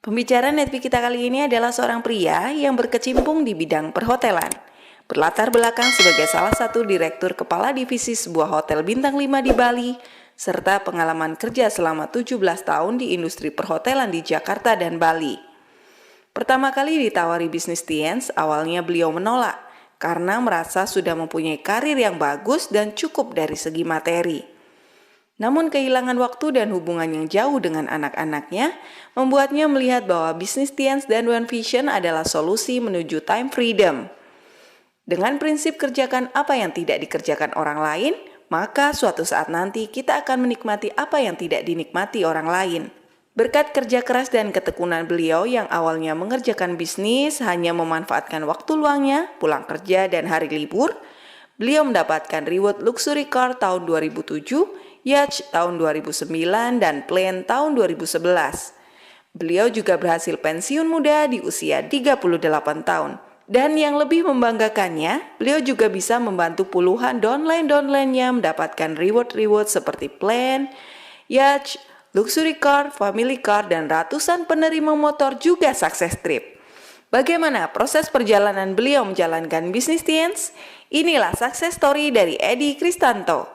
Pembicara Netpi kita kali ini adalah seorang pria yang berkecimpung di bidang perhotelan. Berlatar belakang sebagai salah satu direktur kepala divisi sebuah hotel bintang 5 di Bali, serta pengalaman kerja selama 17 tahun di industri perhotelan di Jakarta dan Bali. Pertama kali ditawari bisnis Tiens, awalnya beliau menolak karena merasa sudah mempunyai karir yang bagus dan cukup dari segi materi. Namun kehilangan waktu dan hubungan yang jauh dengan anak-anaknya membuatnya melihat bahwa bisnis Tiens dan One Vision adalah solusi menuju time freedom. Dengan prinsip kerjakan apa yang tidak dikerjakan orang lain, maka suatu saat nanti kita akan menikmati apa yang tidak dinikmati orang lain. Berkat kerja keras dan ketekunan beliau yang awalnya mengerjakan bisnis hanya memanfaatkan waktu luangnya, pulang kerja dan hari libur, beliau mendapatkan reward luxury car tahun 2007, yacht tahun 2009, dan plane tahun 2011. Beliau juga berhasil pensiun muda di usia 38 tahun. Dan yang lebih membanggakannya, beliau juga bisa membantu puluhan downline-downline-nya mendapatkan reward-reward seperti plane, yacht, luxury car, family car, dan ratusan penerima motor juga sukses trip. Bagaimana proses perjalanan beliau menjalankan bisnis Tiens? Inilah success story dari Edi Kristanto.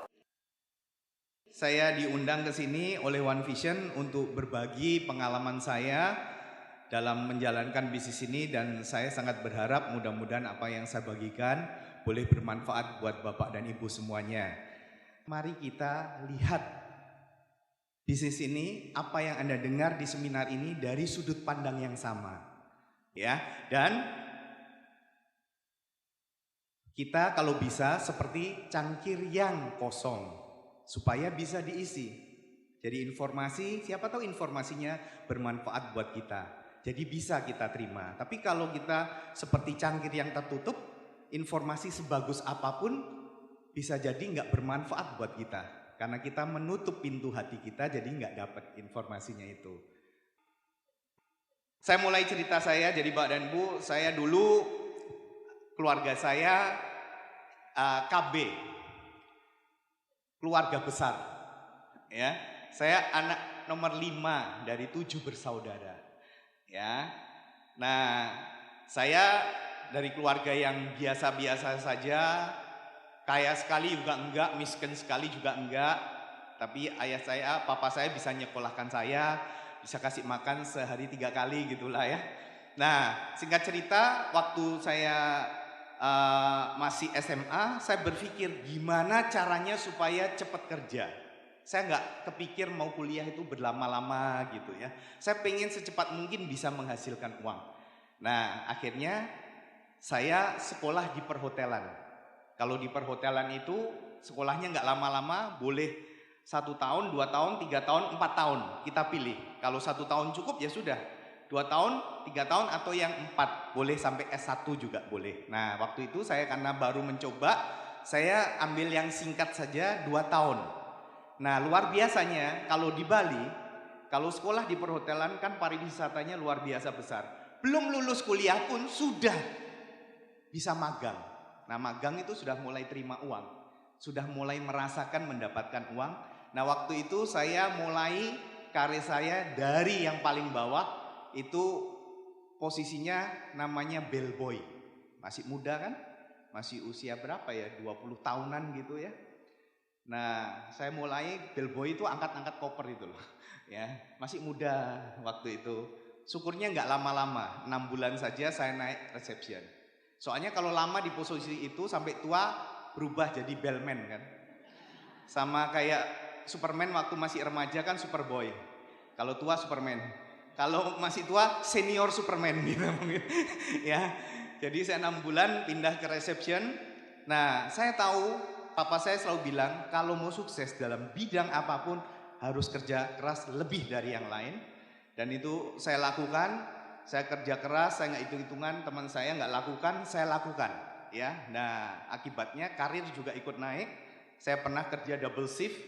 Saya diundang ke sini oleh One Vision untuk berbagi pengalaman saya dalam menjalankan bisnis ini, dan saya sangat berharap mudah-mudahan apa yang saya bagikan boleh bermanfaat buat Bapak dan Ibu semuanya. Mari kita lihat bisnis ini, apa yang Anda dengar di seminar ini dari sudut pandang yang sama. Ya, dan kita kalau bisa seperti cangkir yang kosong supaya bisa diisi. Jadi informasi, siapa tahu informasinya bermanfaat buat kita. Jadi bisa kita terima. Tapi kalau kita seperti cangkir yang tertutup, informasi sebagus apapun bisa jadi nggak bermanfaat buat kita. Karena kita menutup pintu hati kita, jadi nggak dapat informasinya itu. Saya mulai cerita saya, jadi Pak dan Bu, saya dulu keluarga saya KB, keluarga besar. Ya, saya anak nomor 5 dari 7 bersaudara. Ya, nah saya dari keluarga yang biasa-biasa saja, kaya sekali juga enggak, miskin sekali juga enggak. Tapi papa saya bisa nyekolahkan saya, bisa kasih makan sehari 3 kali gitulah ya. Nah, singkat cerita, waktu saya masih SMA, saya berpikir gimana caranya supaya cepat kerja. Saya nggak kepikir mau kuliah itu berlama-lama gitu ya. Saya pengen secepat mungkin bisa menghasilkan uang. Nah, akhirnya saya sekolah di perhotelan. Kalau di perhotelan itu sekolahnya nggak lama-lama, boleh 1 tahun, 2 tahun, 3 tahun, 4 tahun kita pilih. Kalau 1 tahun cukup ya sudah, 2 tahun, 3 tahun, atau yang 4, boleh sampai S1 juga boleh. Nah, waktu itu saya karena baru mencoba, saya ambil yang singkat saja 2 tahun. Nah, luar biasanya kalau di Bali, kalau sekolah di perhotelan kan pariwisatanya luar biasa besar. Belum lulus kuliah pun sudah bisa magang. Nah, magang itu sudah mulai terima uang, sudah mulai merasakan mendapatkan uang. Nah, waktu itu saya mulai karir saya dari yang paling bawah, itu posisinya namanya bellboy. Masih muda kan? Masih usia berapa ya? 20 tahunan gitu ya. Nah, saya mulai bellboy itu angkat-angkat koper itu loh. Ya, masih muda waktu itu. Syukurnya nggak lama-lama, 6 bulan saja saya naik reception. Soalnya kalau lama di posisi itu sampai tua berubah jadi bellman kan. Sama kayak Superman waktu masih remaja kan Superboy. Kalau tua Superman. Kalau masih tua senior Superman gitu mungkin. Ya. Jadi saya 6 bulan pindah ke reception. Nah, saya tahu papa saya selalu bilang kalau mau sukses dalam bidang apapun harus kerja keras lebih dari yang lain. Dan itu saya lakukan. Saya kerja keras, saya nggak hitung-hitungan, teman saya nggak lakukan, saya lakukan. Ya, nah akibatnya karir juga ikut naik. Saya pernah kerja double shift,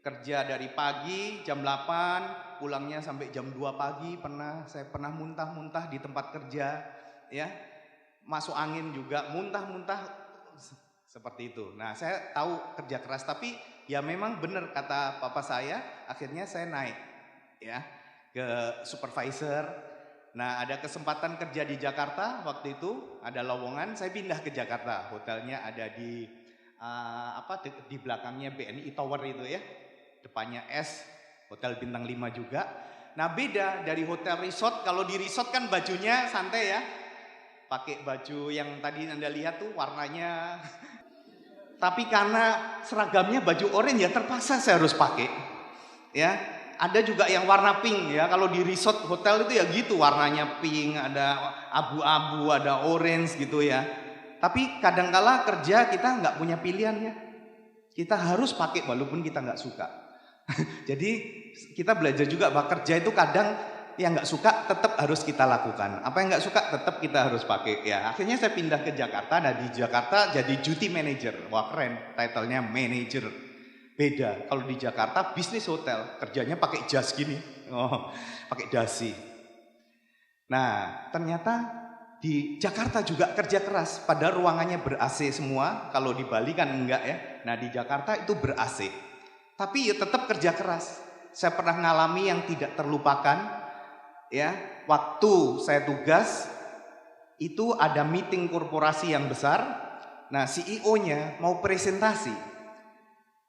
kerja dari pagi jam 8, pulangnya sampai jam 2 pagi. Saya pernah muntah-muntah di tempat kerja, ya, masuk angin juga, muntah-muntah seperti itu. Nah, saya tahu kerja keras, tapi ya memang benar kata papa saya, akhirnya saya naik, ya, ke supervisor. Nah, ada kesempatan kerja di Jakarta waktu itu, ada lowongan, saya pindah ke Jakarta. Hotelnya ada di di belakangnya BNI Tower itu ya. Depannya S, Hotel Bintang 5 juga. Nah, beda dari hotel resort. Kalau di resort kan bajunya santai ya. Pakai baju yang tadi Anda lihat tuh warnanya. Tapi karena seragamnya baju oranye ya terpaksa saya harus pakai. Ya, ada juga yang warna pink ya. Kalau di resort hotel itu ya gitu, warnanya pink, ada abu-abu, ada orange gitu ya. Tapi kadangkala kerja kita nggak punya pilihan ya. Kita harus pakai walaupun kita nggak suka. Jadi kita belajar juga bahwa kerja itu kadang yang nggak suka tetap harus kita lakukan. Apa yang nggak suka tetap kita harus pakai. Ya, akhirnya saya pindah ke Jakarta. Nah, di Jakarta jadi duty manager. Wah, keren, title-nya manager. Beda, kalau di Jakarta bisnis hotel, kerjanya pakai jas gini, pakai dasi. Nah, ternyata di Jakarta juga kerja keras, padahal ruangannya ber-AC semua, kalau di Bali kan enggak ya. Nah, di Jakarta itu ber-AC, tapi ya tetap kerja keras. Saya pernah ngalami yang tidak terlupakan, ya, waktu saya tugas, itu ada meeting korporasi yang besar, nah CEO-nya mau presentasi.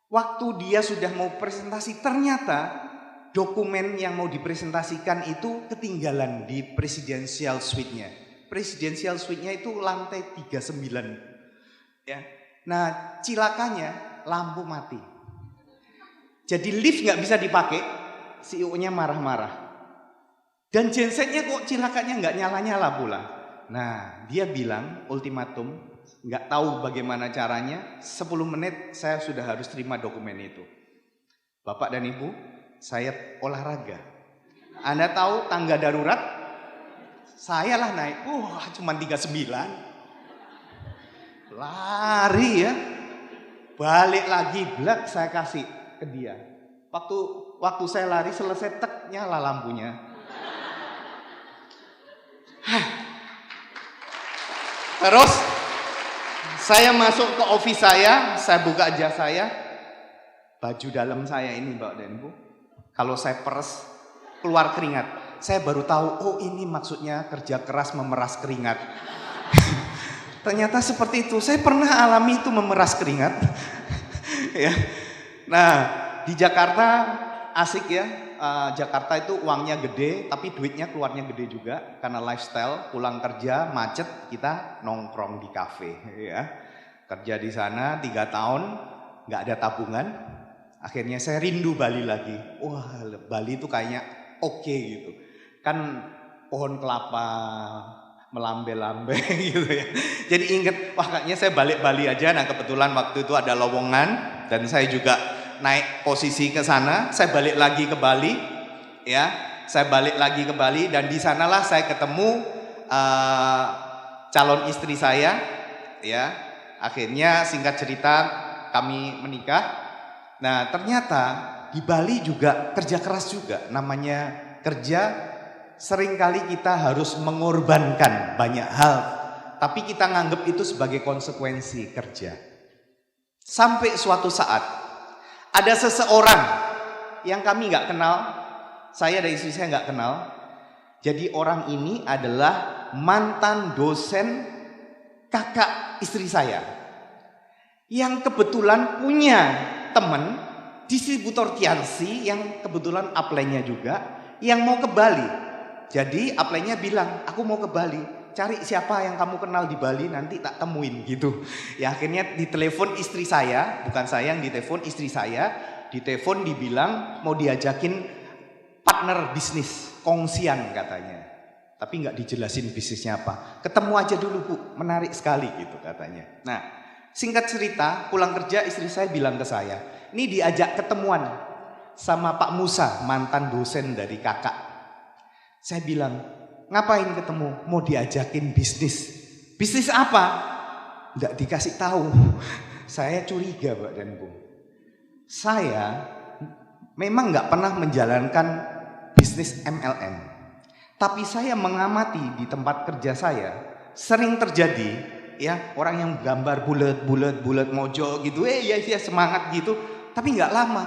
Waktu dia sudah mau presentasi, ternyata dokumen yang mau dipresentasikan itu ketinggalan di presidential suite-nya. Presidential suite-nya itu lantai 39. Ya. Nah, cilakanya lampu mati. Jadi lift nggak bisa dipakai, CEO-nya marah-marah. Dan gensetnya kok cilakanya nggak nyala-nyala pula. Nah, dia bilang ultimatum, nggak tahu bagaimana caranya, 10 menit saya sudah harus terima dokumen itu. Bapak dan Ibu, saya olahraga. Anda tahu tangga darurat? Saya lah naik, cuma 39. Lari ya. Balik lagi, blak saya kasih ke dia. Waktu saya lari selesai, tek, nyala lampunya. Terus saya masuk ke office saya buka jas saya, baju dalam saya ini Mbak dan Ibu, kalau saya peres keluar keringat. Saya baru tahu, oh ini maksudnya kerja keras memeras keringat. Ternyata seperti itu, saya pernah alami itu memeras keringat. Ya. Nah, di Jakarta asik ya, Jakarta itu uangnya gede, tapi duitnya keluarnya gede juga karena lifestyle. Pulang kerja macet, kita nongkrong di kafe. Ya. Kerja di sana 3 tahun, nggak ada tabungan. Akhirnya saya rindu Bali lagi. Wah, Bali itu kayaknya oke gitu. Kan pohon kelapa melambe-lambe gitu ya. Jadi inget, wah kayaknya saya balik Bali aja. Nah kebetulan waktu itu ada lowongan dan saya juga naik posisi ke sana. Saya balik lagi ke Bali, ya. Saya balik lagi ke Bali dan di sanalah saya ketemu calon istri saya, ya. Akhirnya singkat cerita kami menikah. Nah ternyata di Bali juga kerja keras juga. Namanya kerja, seringkali kita harus mengorbankan banyak hal, tapi kita nganggap itu sebagai konsekuensi kerja. Sampai suatu saat ada seseorang yang kami nggak kenal, saya dan istri saya nggak kenal. Jadi orang ini adalah mantan dosen kakak istri saya, yang kebetulan punya teman distributor Tiansi yang kebetulan upline-nya juga yang mau ke Bali. Jadi upline-nya bilang, aku mau ke Bali, cari siapa yang kamu kenal di Bali nanti tak temuin gitu. Ya akhirnya ditelepon istri saya, bukan saya yang ditelepon, istri saya. Ditelepon dibilang mau diajakin partner bisnis, kongsian katanya. Tapi nggak dijelasin bisnisnya apa. Ketemu aja dulu Bu, menarik sekali gitu katanya. Nah singkat cerita, pulang kerja istri saya bilang ke saya, ini diajak ketemuan sama Pak Musa, mantan dosen dari kakak. Saya bilang, ngapain ketemu? Mau diajakin bisnis. Bisnis apa? Nggak dikasih tahu. Saya curiga Pak dan Bu. Saya memang nggak pernah menjalankan bisnis MLM. Tapi saya mengamati di tempat kerja saya, sering terjadi ya orang yang gambar bulat mojo gitu, ya semangat gitu. Tapi nggak lama,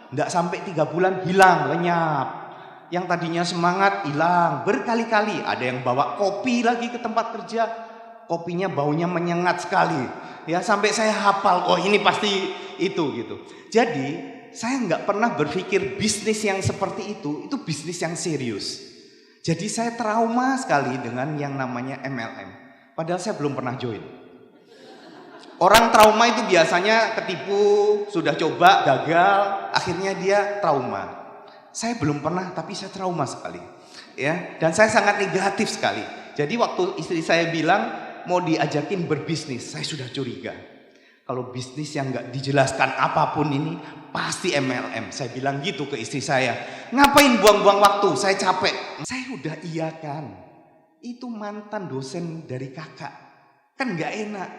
nggak sampai 3 bulan hilang, lenyap. Yang tadinya semangat hilang berkali-kali. Ada yang bawa kopi lagi ke tempat kerja. Kopinya baunya menyengat sekali. Ya, sampai saya hafal, oh ini pasti itu gitu. Jadi saya nggak pernah berpikir bisnis yang seperti itu bisnis yang serius. Jadi saya trauma sekali dengan yang namanya MLM. Padahal saya belum pernah join. Orang trauma itu biasanya ketipu, sudah coba, gagal, akhirnya dia trauma. Saya belum pernah, tapi saya trauma sekali. Ya, dan saya sangat negatif sekali. Jadi waktu istri saya bilang mau diajakin berbisnis, saya sudah curiga. Kalau bisnis yang nggak dijelaskan apapun ini pasti MLM. Saya bilang gitu ke istri saya. Ngapain buang-buang waktu? Saya capek. Saya udah iyakan. Itu mantan dosen dari kakak. Kan nggak enak.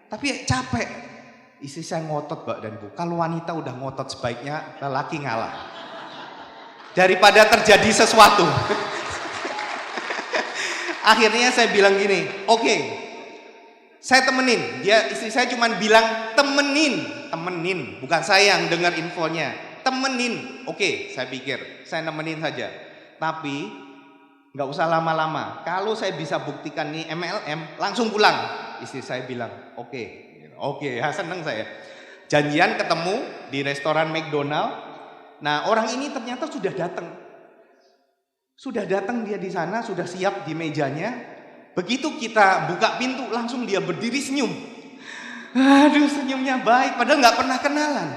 Tapi capek. Istri saya ngotot, Mbak dan Bu. Kalau wanita udah ngotot sebaiknya lelaki ngalah. Daripada terjadi sesuatu. Akhirnya saya bilang gini, oke. Saya temenin, istri saya cuma bilang temenin, bukan saya yang dengar infonya, temenin. Oke, saya pikir saya nemenin saja. Tapi nggak usah lama-lama. Kalau saya bisa buktikan nih MLM, langsung pulang. Istri saya bilang, oke, ya seneng saya. Janjian ketemu di restoran McDonald. Nah, orang ini ternyata sudah datang. Sudah datang dia di sana, sudah siap di mejanya. Begitu kita buka pintu, langsung dia berdiri senyum. Aduh, senyumnya baik, padahal nggak pernah kenalan.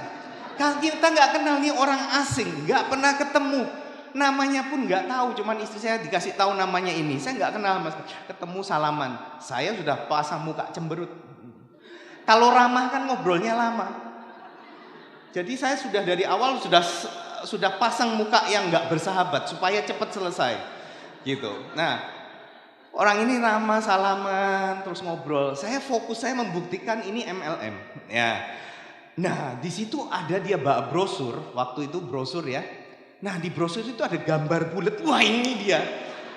Kalau kita nggak kenal nih orang asing, nggak pernah ketemu, namanya pun nggak tahu. Cuman istri saya dikasih tahu namanya ini, saya nggak kenal mas. Ketemu salaman, saya sudah pasang muka cemberut. Kalau ramah kan ngobrolnya lama. Jadi saya sudah dari awal sudah pasang muka yang nggak bersahabat supaya cepat selesai, gitu. Nah. Orang ini ramah, salaman, terus ngobrol. Saya membuktikan ini MLM. Ya. Nah, di situ ada dia bawa brosur. Waktu itu brosur ya. Nah, di brosur itu ada gambar bulat. Wah, ini dia.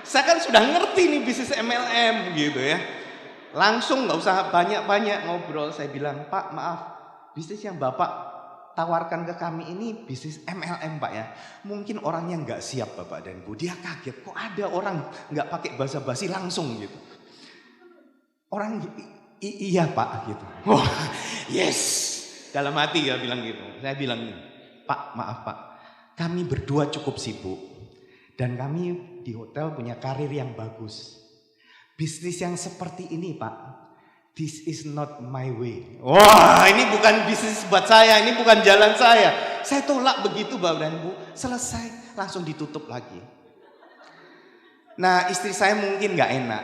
Saya kan sudah ngerti nih bisnis MLM gitu ya. Langsung nggak usah banyak-banyak ngobrol. Saya bilang, Pak, maaf, bisnis yang Bapak tawarkan ke kami ini bisnis MLM Pak ya. Mungkin orangnya nggak siap Bapak dan Bu. Dia kaget kok ada orang nggak pakai basa-basi langsung gitu. Orang iya Pak gitu. Wah yes. Dalam hati ya bilang gitu. Saya bilang Pak maaf Pak. Kami berdua cukup sibuk. Dan kami di hotel punya karir yang bagus. Bisnis yang seperti ini Pak. This is not my way. Wah, ini bukan bisnis buat saya, ini bukan jalan saya. Saya tolak begitu Bapak dan Bu. Selesai, langsung ditutup lagi. Nah, istri saya mungkin nggak enak.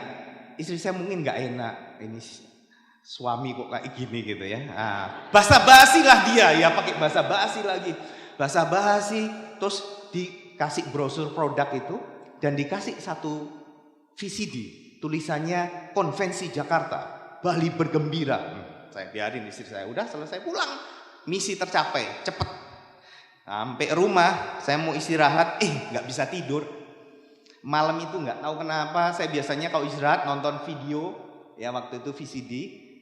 Ini suami kok kayak gini gitu ya. Nah, basa-basi lah dia, ya pakai basa-basi lagi. Basa-basi, terus dikasih brosur produk itu dan dikasih satu VCD. Tulisannya Konvensi Jakarta. Bali bergembira. Saya biarin istri saya, udah selesai pulang. Misi tercapai, cepet. Sampai rumah, saya mau istirahat, nggak bisa tidur. Malam itu nggak tahu kenapa, saya biasanya kalau istirahat nonton video, ya waktu itu VCD,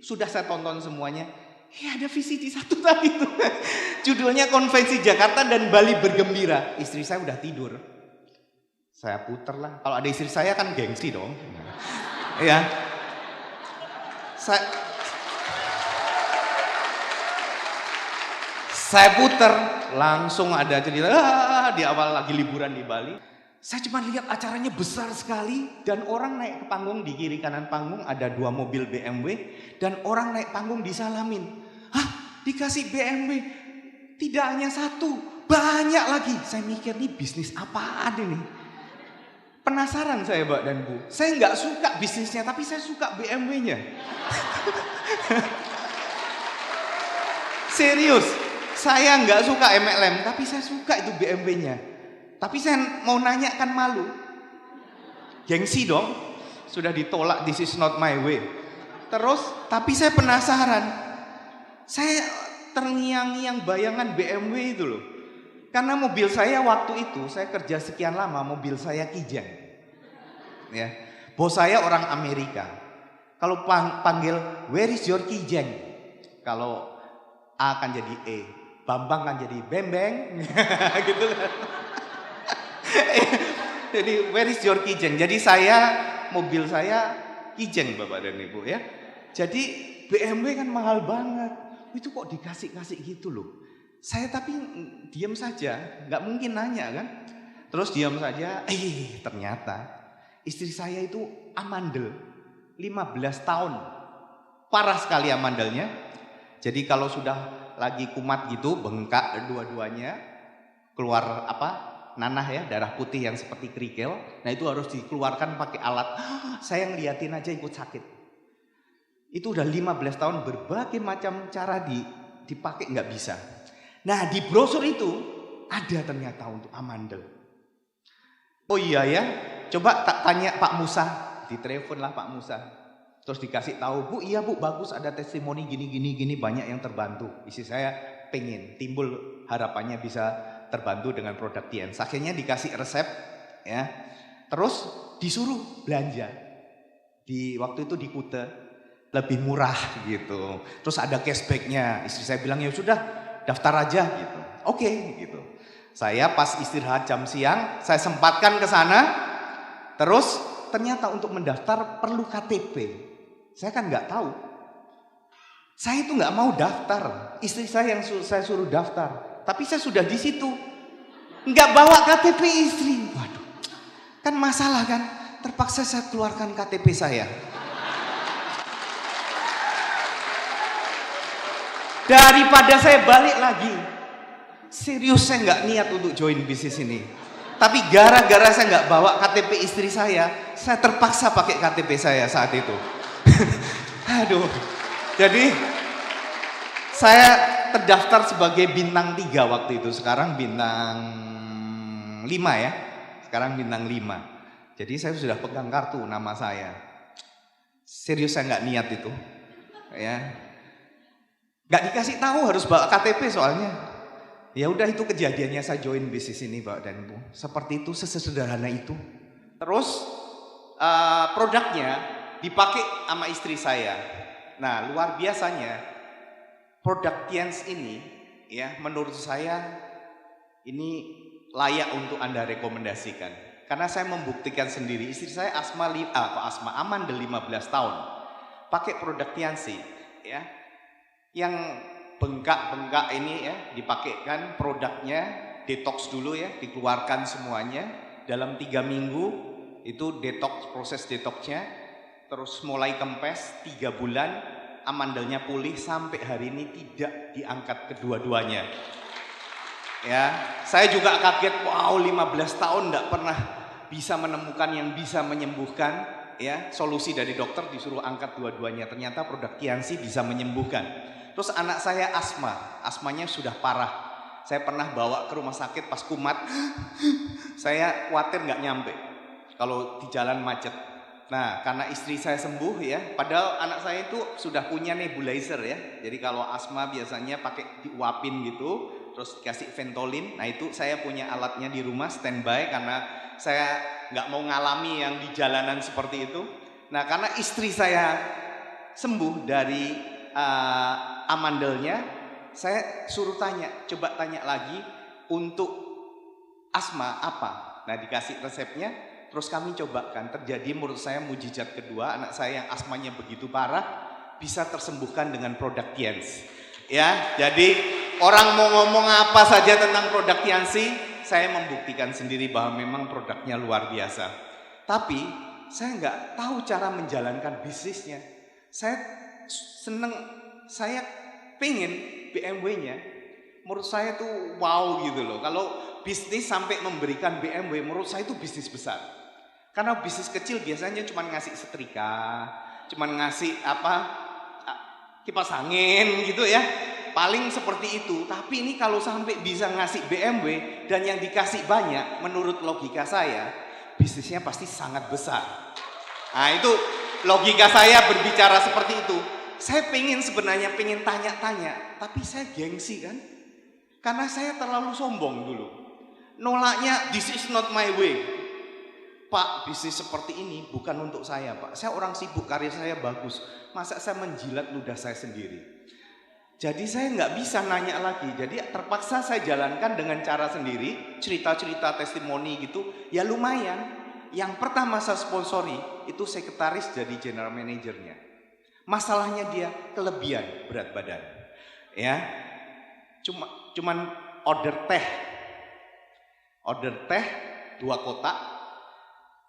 sudah saya tonton semuanya. Ada VCD satu tadi tuh, judulnya Konvensi Jakarta dan Bali bergembira. Istri saya udah tidur. Saya puter lah. Kalau ada istri saya kan gengsi dong. Ya. Saya puter, langsung ada cerita di awal lagi liburan di Bali. Saya cuma lihat acaranya besar sekali dan orang naik ke panggung, di kiri kanan panggung ada 2 mobil BMW dan orang naik panggung disalamin. Dikasih BMW, tidak hanya 1, banyak lagi. Saya mikir nih bisnis apaan ini? Penasaran saya Mbak dan Bu. Saya nggak suka bisnisnya, tapi saya suka BMW-nya. Serius, saya nggak suka MLM, tapi saya suka itu BMW-nya. Tapi saya mau nanya kan malu. Gengsi dong, sudah ditolak, this is not my way. Terus, tapi saya penasaran. Saya terngiang-ngiang bayangan BMW itu loh. Karena mobil saya waktu itu, saya kerja sekian lama, mobil saya Kijang. Ya. Bos saya orang Amerika. Kalau panggil, where is your Kijang? Kalau A kan jadi E, Bambang kan jadi Bembeng. Gitu kan. Jadi where is your kijang? Jadi mobil saya kijang Bapak dan Ibu ya. Jadi BMW kan mahal banget. Itu kok dikasih-kasih gitu loh. Saya tapi diam saja, nggak mungkin nanya kan. Terus diam saja, ternyata istri saya itu amandel 15 tahun. Parah sekali amandelnya. Jadi kalau sudah lagi kumat gitu, bengkak dua-duanya, keluar nanah ya, darah putih yang seperti kerikil. Nah itu harus dikeluarkan pakai alat. Saya ngeliatin aja ikut sakit. Itu udah 15 tahun berbagai macam cara dipakai nggak bisa. Nah di brosur itu ada ternyata untuk amandel. Oh iya ya, coba tak tanya Pak Musa, ditelepon lah Pak Musa. Terus dikasih tahu, Bu, iya Bu, bagus ada testimoni gini banyak yang terbantu. Istri saya pengen timbul harapannya bisa terbantu dengan produk Tiens. Akhirnya dikasih resep ya. Terus disuruh belanja. Waktu itu di Kute lebih murah gitu. Terus ada cashbacknya. Istri saya bilang ya sudah daftar aja gitu. Oke gitu. Saya pas istirahat jam siang, saya sempatkan ke sana. Terus ternyata untuk mendaftar perlu KTP. Saya kan nggak tahu. Saya itu nggak mau daftar. Istri saya yang saya suruh daftar. Tapi saya sudah di situ. Nggak bawa KTP istri. Waduh. Kan masalah kan. Terpaksa saya keluarkan KTP saya. Daripada saya balik lagi. Serius saya nggak niat untuk join bisnis ini. Tapi gara-gara saya nggak bawa KTP istri saya terpaksa pakai KTP saya saat itu. Aduh. Jadi saya terdaftar sebagai bintang 3 waktu itu. Sekarang bintang 5 ya. Sekarang bintang 5. Jadi saya sudah pegang kartu nama saya. Serius saya nggak niat itu. Ya. Nggak dikasih tahu harus bawa KTP soalnya. Ya udah itu kejadiannya saya join bisnis ini Pak dan Ibu. Seperti itu, sesederhana itu. Terus produknya dipakai sama istri saya. Nah luar biasanya produk Tiens ini ya menurut saya ini layak untuk Anda rekomendasikan. Karena saya membuktikan sendiri istri saya amandel 15 tahun. Pakai produk Tiens ya. Yang bengkak-bengkak ini ya dipakaikan produknya, detox dulu ya, dikeluarkan semuanya dalam 3 minggu itu detox, proses detoxnya, terus mulai kempes 3 bulan amandelnya pulih sampai hari ini tidak diangkat kedua-duanya. Ya, saya juga kaget, wow 15 tahun enggak pernah bisa menemukan yang bisa menyembuhkan ya, solusi dari dokter disuruh angkat dua-duanya. Ternyata produk Tiens bisa menyembuhkan. Terus anak saya asmanya sudah parah. Saya pernah bawa ke rumah sakit pas kumat. Saya khawatir nggak nyampe kalau di jalan macet. Nah, karena istri saya sembuh ya, padahal anak saya itu sudah punya nebulizer ya. Jadi kalau asma biasanya pakai diuapin gitu, terus dikasih Ventolin. Nah itu saya punya alatnya di rumah standby karena saya nggak mau ngalami yang di jalanan seperti itu. Nah, karena istri saya sembuh dari amandelnya, saya suruh coba tanya lagi untuk asma apa. Nah dikasih resepnya, terus kami cobakan. Terjadi menurut saya mujizat kedua, anak saya yang asmanya begitu parah bisa tersembuhkan dengan produk Tiens. Ya, jadi orang mau ngomong apa saja tentang produk Tiens, saya membuktikan sendiri bahwa memang produknya luar biasa. Tapi saya nggak tahu cara menjalankan bisnisnya. Saya seneng, saya pengen BMW-nya, menurut saya tuh wow gitu loh. Kalau bisnis sampai memberikan BMW, menurut saya itu bisnis besar. Karena bisnis kecil biasanya cuma ngasih setrika, cuma ngasih kipas angin gitu ya. Paling seperti itu. Tapi ini kalau sampai bisa ngasih BMW dan yang dikasih banyak, menurut logika saya, bisnisnya pasti sangat besar. Nah itu logika saya berbicara seperti itu. Saya sebenarnya pengen tanya-tanya, tapi saya gengsi kan. Karena saya terlalu sombong dulu. Nolaknya, this is not my way. Pak, bisnis seperti ini bukan untuk saya Pak. Saya orang sibuk, karir saya bagus. Masa saya menjilat ludah saya sendiri. Jadi saya nggak bisa nanya lagi. Jadi terpaksa saya jalankan dengan cara sendiri, cerita-cerita testimoni gitu. Ya lumayan. Yang pertama saya sponsori itu sekretaris jadi general manajernya. Masalahnya dia kelebihan berat badan. Ya. Cuman order teh 2 kotak.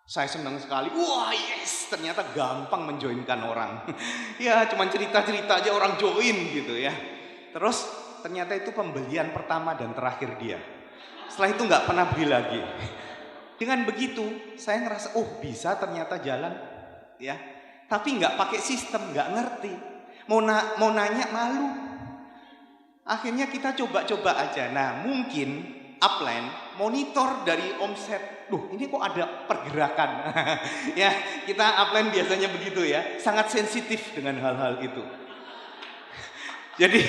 Saya senang sekali. Wah, yes, ternyata gampang menjoinkan orang. Ya, cuman cerita-cerita aja orang join gitu ya. Terus ternyata itu pembelian pertama dan terakhir dia. Setelah itu nggak pernah beli lagi. Dengan begitu, saya ngerasa, oh bisa ternyata jalan, ya. Tapi nggak pakai sistem, nggak ngerti. Mau nanya malu. Akhirnya kita coba-coba aja. Nah, mungkin upline monitor dari omset. Duh, ini kok ada pergerakan. Ya, kita upline biasanya begitu ya, sangat sensitif dengan hal-hal itu. Jadi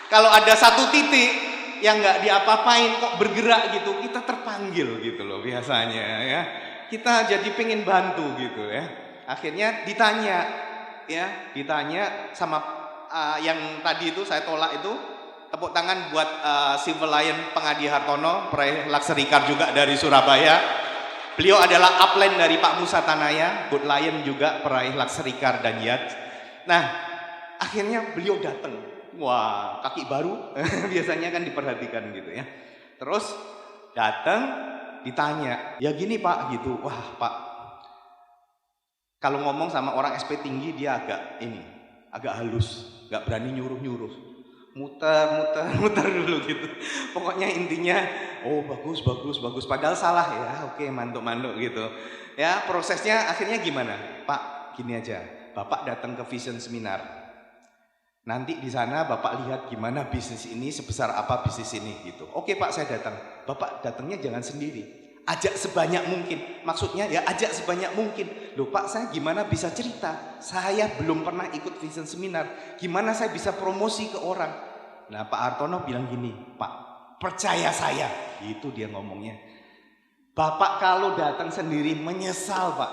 kalau ada satu titik yang nggak diapa-apain kok bergerak gitu, kita terpanggil gitu loh biasanya ya. Kita jadi pengen bantu gitu ya. Akhirnya ditanya sama yang tadi itu saya tolak itu. Tepuk tangan buat Silver Lion Pengadi Hartono, peraih Luxury Car juga dari Surabaya. Beliau adalah upline dari Pak Musa Tanaya, Good Lion juga peraih Luxury Car dan yacht. Nah, akhirnya beliau datang. Wah, kaki baru biasanya kan diperhatikan gitu ya. Terus datang ditanya, ya gini Pak gitu. Wah Pak, kalau ngomong sama orang SP tinggi dia agak halus, gak berani nyuruh-nyuruh. Muter dulu gitu. Pokoknya intinya, oh bagus. Padahal salah ya. Oke, mantuk gitu. Ya, prosesnya akhirnya gimana? Pak, gini aja. Bapak datang ke Vision Seminar. Nanti di sana Bapak lihat gimana bisnis ini, sebesar apa bisnis ini gitu. Oke Pak, saya datang. Bapak datangnya jangan sendiri. Ajak sebanyak mungkin. Maksudnya ya ajak sebanyak mungkin. Loh Pak, saya gimana bisa cerita? Saya belum pernah ikut Vision Seminar. Gimana saya bisa promosi ke orang? Nah Pak Hartono bilang gini, Pak, percaya saya. Itu dia ngomongnya. Bapak kalau datang sendiri menyesal Pak.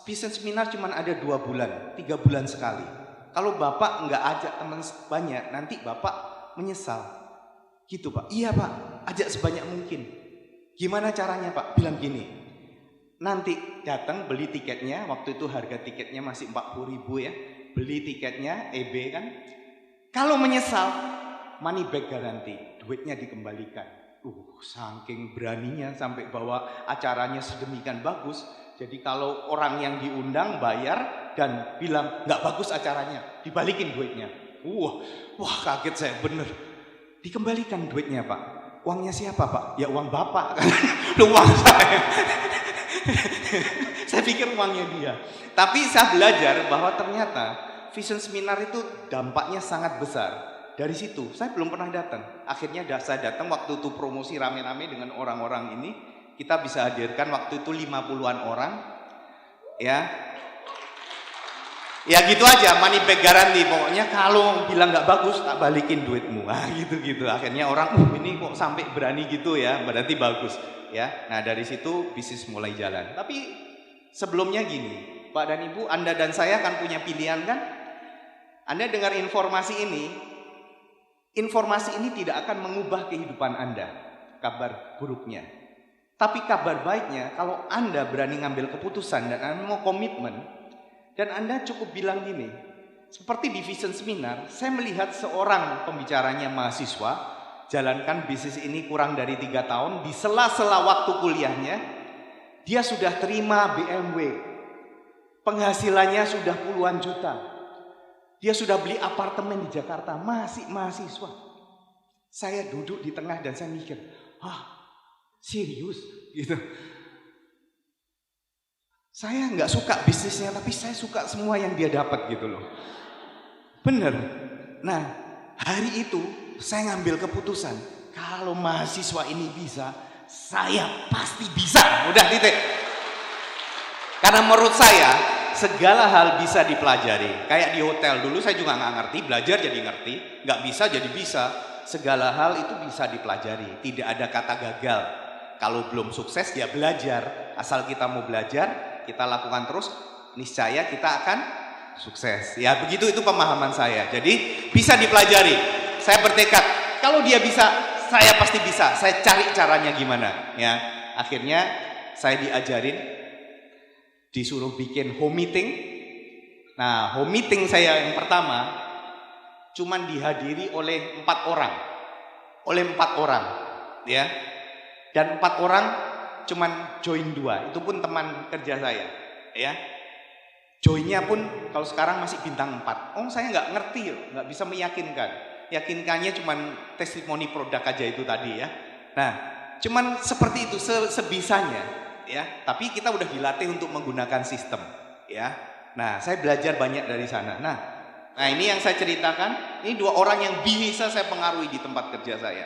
Vision Seminar cuma ada 2 bulan, 3 bulan sekali. Kalau Bapak nggak ajak teman banyak, nanti Bapak menyesal. Gitu Pak. Iya Pak, ajak sebanyak mungkin. Gimana caranya Pak? Bilang gini, nanti datang beli tiketnya, waktu itu harga tiketnya masih 40.000 ya. Beli tiketnya, EB kan. Kalau menyesal, money back garanti, duitnya dikembalikan. Saking beraninya sampai bawa acaranya sedemikian bagus. Jadi kalau orang yang diundang bayar dan bilang nggak bagus acaranya, dibalikin duitnya. Wah kaget saya bener. Dikembalikan duitnya Pak. Uangnya siapa Pak? Ya uang Bapak. Uang saya. Saya pikir uangnya dia. Tapi saya belajar bahwa ternyata Vision Seminar itu dampaknya sangat besar. Dari situ saya belum pernah datang. Akhirnya saya datang waktu itu promosi rame-rame dengan orang-orang ini. Kita bisa hadirkan waktu itu 50-an orang. Ya gitu aja, money back garanti. Pokoknya kalau bilang nggak bagus, tak balikin duitmu. Gitu. Akhirnya orang, ini kok sampai berani gitu ya, berarti bagus. Ya, nah dari situ bisnis mulai jalan. Tapi sebelumnya gini, Pak dan Ibu, Anda dan saya kan punya pilihan kan? Anda dengar informasi ini tidak akan mengubah kehidupan Anda. Kabar buruknya. Tapi kabar baiknya, kalau Anda berani ngambil keputusan dan Anda mau komitmen, dan Anda cukup bilang gini, seperti di Vision Seminar, saya melihat seorang pembicaranya mahasiswa, jalankan bisnis ini kurang dari 3 tahun, di sela-sela waktu kuliahnya, dia sudah terima BMW, penghasilannya sudah puluhan juta, dia sudah beli apartemen di Jakarta, masih mahasiswa. Saya duduk di tengah dan saya mikir, serius gitu. Saya nggak suka bisnisnya, tapi saya suka semua yang dia dapat gitu loh. Bener. Nah, hari itu saya ngambil keputusan, kalau mahasiswa ini bisa, saya pasti bisa. Udah titik. Karena menurut saya, segala hal bisa dipelajari. Kayak di hotel, dulu saya juga nggak ngerti, belajar jadi ngerti. Nggak bisa jadi bisa. Segala hal itu bisa dipelajari. Tidak ada kata gagal. Kalau belum sukses, ya belajar. Asal kita mau belajar, kita lakukan terus, niscaya kita akan sukses. Ya begitu, itu pemahaman saya. Jadi bisa dipelajari. Saya bertekad, kalau dia bisa, saya pasti bisa. Saya cari caranya gimana. Ya, akhirnya saya diajarin, disuruh bikin home meeting. Nah, home meeting saya yang pertama cuman dihadiri oleh 4 orang. Oleh 4 orang, ya. Dan 4 orang cuman join 2. Itu pun teman kerja saya, ya. Joinnya pun kalau sekarang masih bintang 4. Oh, saya nggak ngerti, nggak bisa meyakinkan. Yakinkannya cuman testimoni produk aja itu tadi, ya. Nah, cuman seperti itu sebisanya, ya. Tapi kita udah dilatih untuk menggunakan sistem, ya. Nah, saya belajar banyak dari sana. Nah, ini yang saya ceritakan. Ini 2 orang yang bisa saya pengaruhi di tempat kerja saya.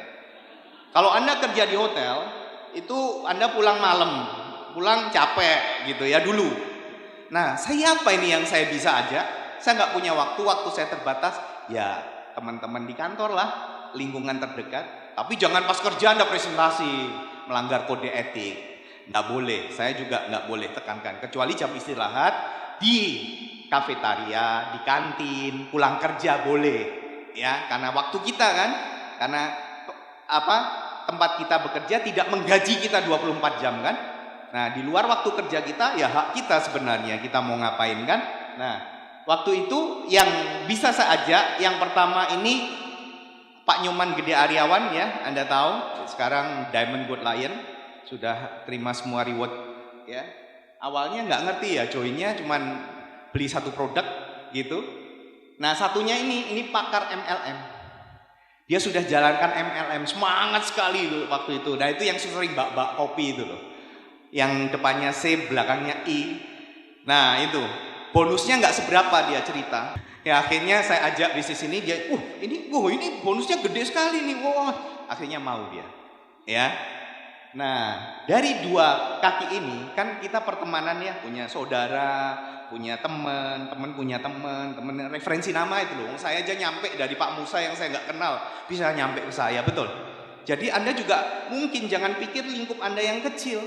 Kalau Anda kerja di hotel, itu Anda pulang malam, pulang capek gitu ya dulu. Nah, saya apa ini yang saya bisa aja? Saya nggak punya waktu saya terbatas. Ya, teman-teman di kantor lah, lingkungan terdekat. Tapi jangan pas kerja Anda presentasi, melanggar kode etik. Nggak boleh, saya juga nggak boleh tekankan. Kecuali jam istirahat, di kafetaria, di kantin, pulang kerja boleh. Ya, karena waktu kita kan, karena tempat kita bekerja tidak menggaji kita 24 jam kan. Nah, di luar waktu kerja kita, ya hak kita sebenarnya, kita mau ngapain kan. Nah, waktu itu yang bisa saya ajak, yang pertama ini Pak Nyoman Gede Aryawan, ya, Anda tahu, sekarang Diamond Gold Lion, sudah terima semua reward, ya. Awalnya nggak ngerti ya, joinnya cuman beli 1 produk gitu. Nah, satunya ini pakar MLM. Dia sudah jalankan MLM, semangat sekali loh waktu itu. Nah, itu yang sering bak kopi itu loh. Yang depannya C, belakangnya I. Nah, itu bonusnya nggak seberapa, dia cerita. Ya, akhirnya saya ajak bisnis ini, dia, ini bonusnya gede sekali nih, wah. Akhirnya mau dia, ya. Nah, dari 2 kaki ini kan kita pertemanan ya, punya saudara, punya teman punya teman referensi nama itu loh. Saya aja nyampe dari Pak Musa yang saya nggak kenal, bisa nyampe ke saya, betul. Jadi Anda juga mungkin jangan pikir lingkup Anda yang kecil.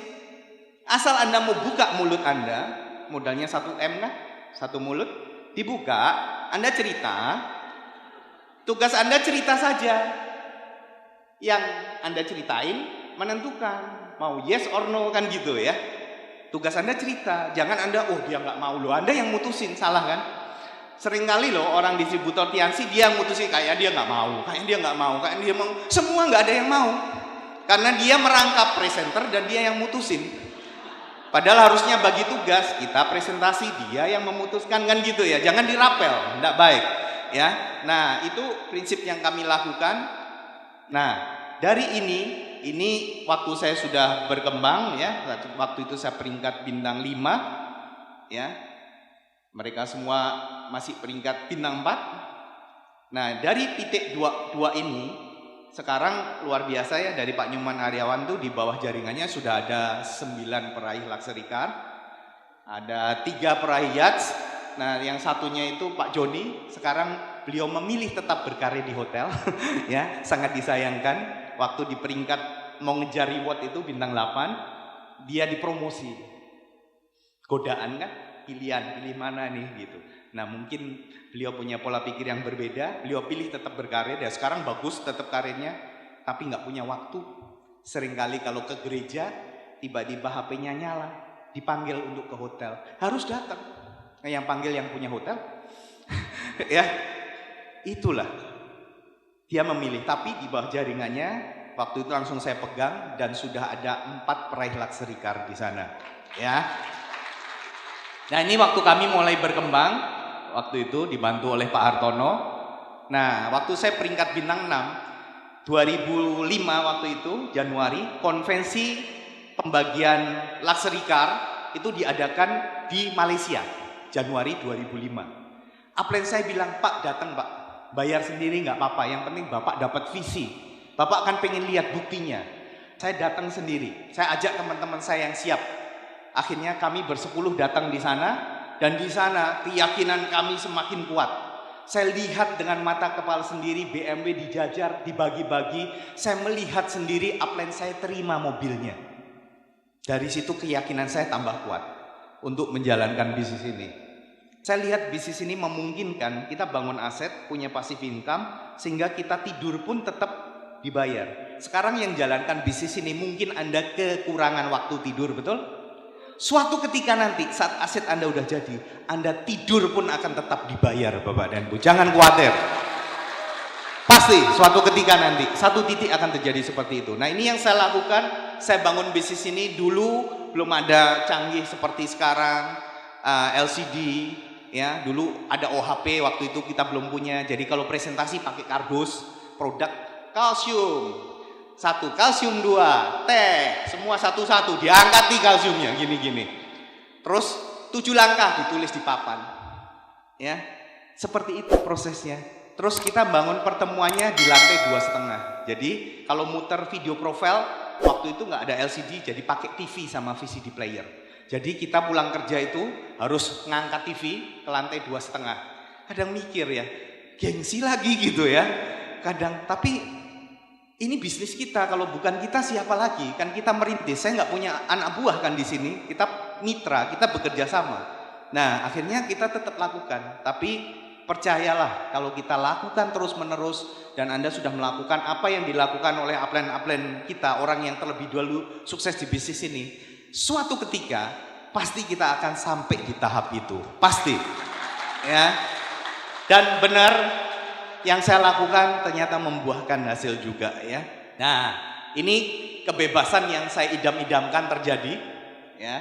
Asal Anda mau buka mulut Anda, modalnya 1M kan, 1 mulut, dibuka, Anda cerita, tugas Anda cerita saja. Yang Anda ceritain menentukan mau yes or no kan gitu ya. Tugas Anda cerita, jangan Anda dia nggak mau loh, Anda yang mutusin, salah kan? Seringkali loh orang distributor Tiansi dia yang mutusin, kayak dia nggak mau, kayak dia mau, semua nggak ada yang mau, karena dia merangkap presenter dan dia yang mutusin. Padahal harusnya bagi tugas kita presentasi, dia yang memutuskan kan gitu ya, jangan dirapel, nggak baik ya. Nah, itu prinsip yang kami lakukan. Nah, dari ini waktu saya sudah berkembang ya, waktu itu saya peringkat bintang 5 ya. Mereka semua masih peringkat bintang 4. Nah, dari titik 2 ini sekarang luar biasa ya, dari Pak Nyoman Aryawan tuh di bawah jaringannya sudah ada 9 peraih luxury car, ada 3 peraih yachts. Nah, yang satunya itu Pak Joni, sekarang beliau memilih tetap berkarir di hotel ya, sangat disayangkan. Waktu di peringkat mau ngejar reward itu bintang 8, dia dipromosi. Godaan kan, pilih mana nih gitu. Nah, mungkin beliau punya pola pikir yang berbeda, beliau pilih tetap berkarir, ya sekarang bagus tetap karirnya, tapi nggak punya waktu. Seringkali kalau ke gereja, tiba-tiba HP-nya nyala, dipanggil untuk ke hotel, harus datang. Nah, yang panggil yang punya hotel, ya itulah. Dia memilih, tapi di bawah jaringannya waktu itu langsung saya pegang dan sudah ada 4 peraih luxury car di sana. Ya. Nah, ini waktu kami mulai berkembang, waktu itu dibantu oleh Pak Hartono. Nah, waktu saya peringkat bintang 6, 2005 waktu itu Januari, konvensi pembagian luxury car itu diadakan di Malaysia, Januari 2005. Upline saya bilang, Pak datang Pak, bayar sendiri nggak apa-apa, yang penting Bapak dapat visi, Bapak kan pengen lihat buktinya. Saya datang sendiri, saya ajak teman-teman saya yang siap. Akhirnya kami bersepuluh datang di sana, dan di sana keyakinan kami semakin kuat. Saya lihat dengan mata kepala sendiri BMW dijajar, dibagi-bagi. Saya melihat sendiri upline saya terima mobilnya. Dari situ keyakinan saya tambah kuat untuk menjalankan bisnis ini. Saya lihat bisnis ini memungkinkan kita bangun aset, punya passive income, sehingga kita tidur pun tetap dibayar. Sekarang yang jalankan bisnis ini mungkin Anda kekurangan waktu tidur, betul? Suatu ketika nanti saat aset Anda udah jadi, Anda tidur pun akan tetap dibayar, Bapak dan Bu. Jangan khawatir. Pasti suatu ketika nanti, satu titik akan terjadi seperti itu. Nah, ini yang saya lakukan. Saya bangun bisnis ini dulu belum ada canggih seperti sekarang, LCD. Ya, dulu ada OHP, waktu itu kita belum punya. Jadi kalau presentasi pakai kardus, produk kalsium 1, kalsium 2, teh, semua satu-satu diangkat nih kalsiumnya gini-gini. Terus 7 langkah ditulis di papan. Ya. Seperti itu prosesnya. Terus kita bangun pertemuannya di lantai 2,5. Jadi kalau muter video profile waktu itu nggak ada LCD, jadi pakai TV sama VCD player. Jadi kita pulang kerja itu harus ngangkat TV ke lantai 2,5. Kadang mikir ya, gengsi lagi gitu ya. Kadang, tapi ini bisnis kita, kalau bukan kita siapa lagi? Kan kita merintis, saya nggak punya anak buah kan di sini. Kita mitra, kita bekerja sama. Nah, akhirnya kita tetap lakukan. Tapi percayalah, kalau kita lakukan terus-menerus dan Anda sudah melakukan apa yang dilakukan oleh upline-upline kita, orang yang terlebih dahulu sukses di bisnis ini, suatu ketika pasti kita akan sampai di tahap itu, pasti, ya. Dan benar yang saya lakukan ternyata membuahkan hasil juga, ya. Nah, ini kebebasan yang saya idam-idamkan terjadi, ya.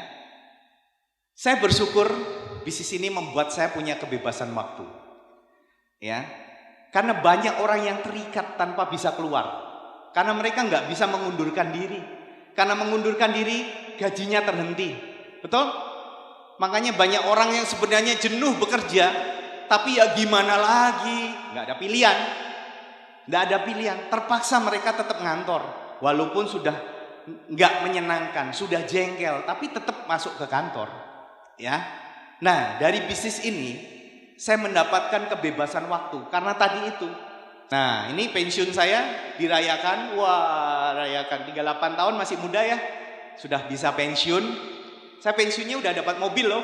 Saya bersyukur bisnis ini membuat saya punya kebebasan waktu, ya. Karena banyak orang yang terikat tanpa bisa keluar, karena mereka nggak bisa mengundurkan diri. Karena mengundurkan diri, gajinya terhenti. Betul? Makanya banyak orang yang sebenarnya jenuh bekerja, tapi ya gimana lagi? Nggak ada pilihan. Nggak ada pilihan. Terpaksa mereka tetap ngantor. Walaupun sudah nggak menyenangkan, sudah jengkel, tapi tetap masuk ke kantor. Ya. Nah, dari bisnis ini, saya mendapatkan kebebasan waktu. Karena tadi itu. Nah, ini pensiun saya dirayakan. Wah, rayakan 38 tahun, masih muda ya. Sudah bisa pensiun. Saya pensiunnya udah dapat mobil loh.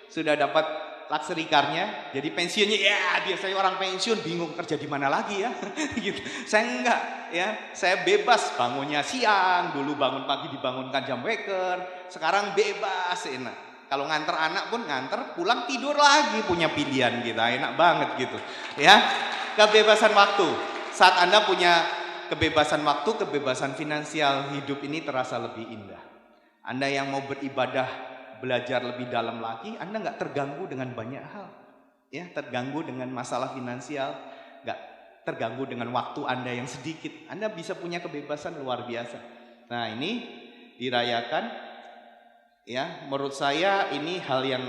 Sudah dapat luxury car-nya. Jadi pensiunnya ya biasanya orang pensiun bingung kerja di mana lagi ya. Gitu. Saya enggak ya. Saya bebas, bangunnya siang, dulu bangun pagi dibangunkan jam waker. Sekarang bebas, enak. Kalau nganter anak pun nganter, pulang tidur lagi, punya pilihan kita. Enak banget gitu. Ya. Kebebasan waktu. Saat Anda punya kebebasan waktu, kebebasan finansial, hidup ini terasa lebih indah. Anda yang mau beribadah, belajar lebih dalam lagi, Anda nggak terganggu dengan banyak hal. Ya, terganggu dengan masalah finansial, nggak terganggu dengan waktu Anda yang sedikit. Anda bisa punya kebebasan luar biasa. Nah, ini dirayakan. Ya, menurut saya ini hal yang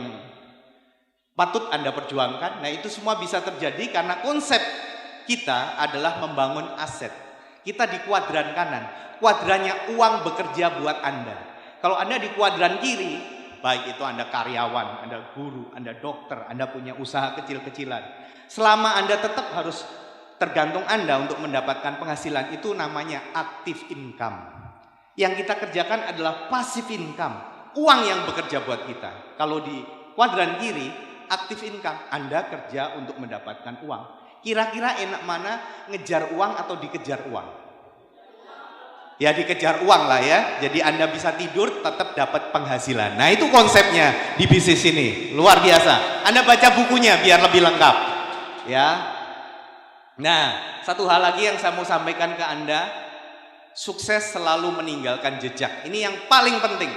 patut Anda perjuangkan. Nah, itu semua bisa terjadi karena konsep kita adalah membangun aset. Kita di kuadran kanan. Kuadrannya uang bekerja buat Anda. Kalau Anda di kuadran kiri, baik itu Anda karyawan, Anda guru, Anda dokter, Anda punya usaha kecil-kecilan. Selama Anda tetap harus tergantung Anda untuk mendapatkan penghasilan, itu namanya active income. Yang kita kerjakan adalah passive income. Uang yang bekerja buat kita. Kalau di kuadran kiri, active income, Anda kerja untuk mendapatkan uang. Kira-kira enak mana, ngejar uang atau dikejar uang? Ya dikejar uang lah ya. Jadi Anda bisa tidur tetap dapat penghasilan. Nah itu konsepnya di bisnis ini. Luar biasa. Anda baca bukunya biar lebih lengkap. Ya. Nah, satu hal lagi yang saya mau sampaikan ke Anda. Sukses selalu meninggalkan jejak. Ini yang paling penting.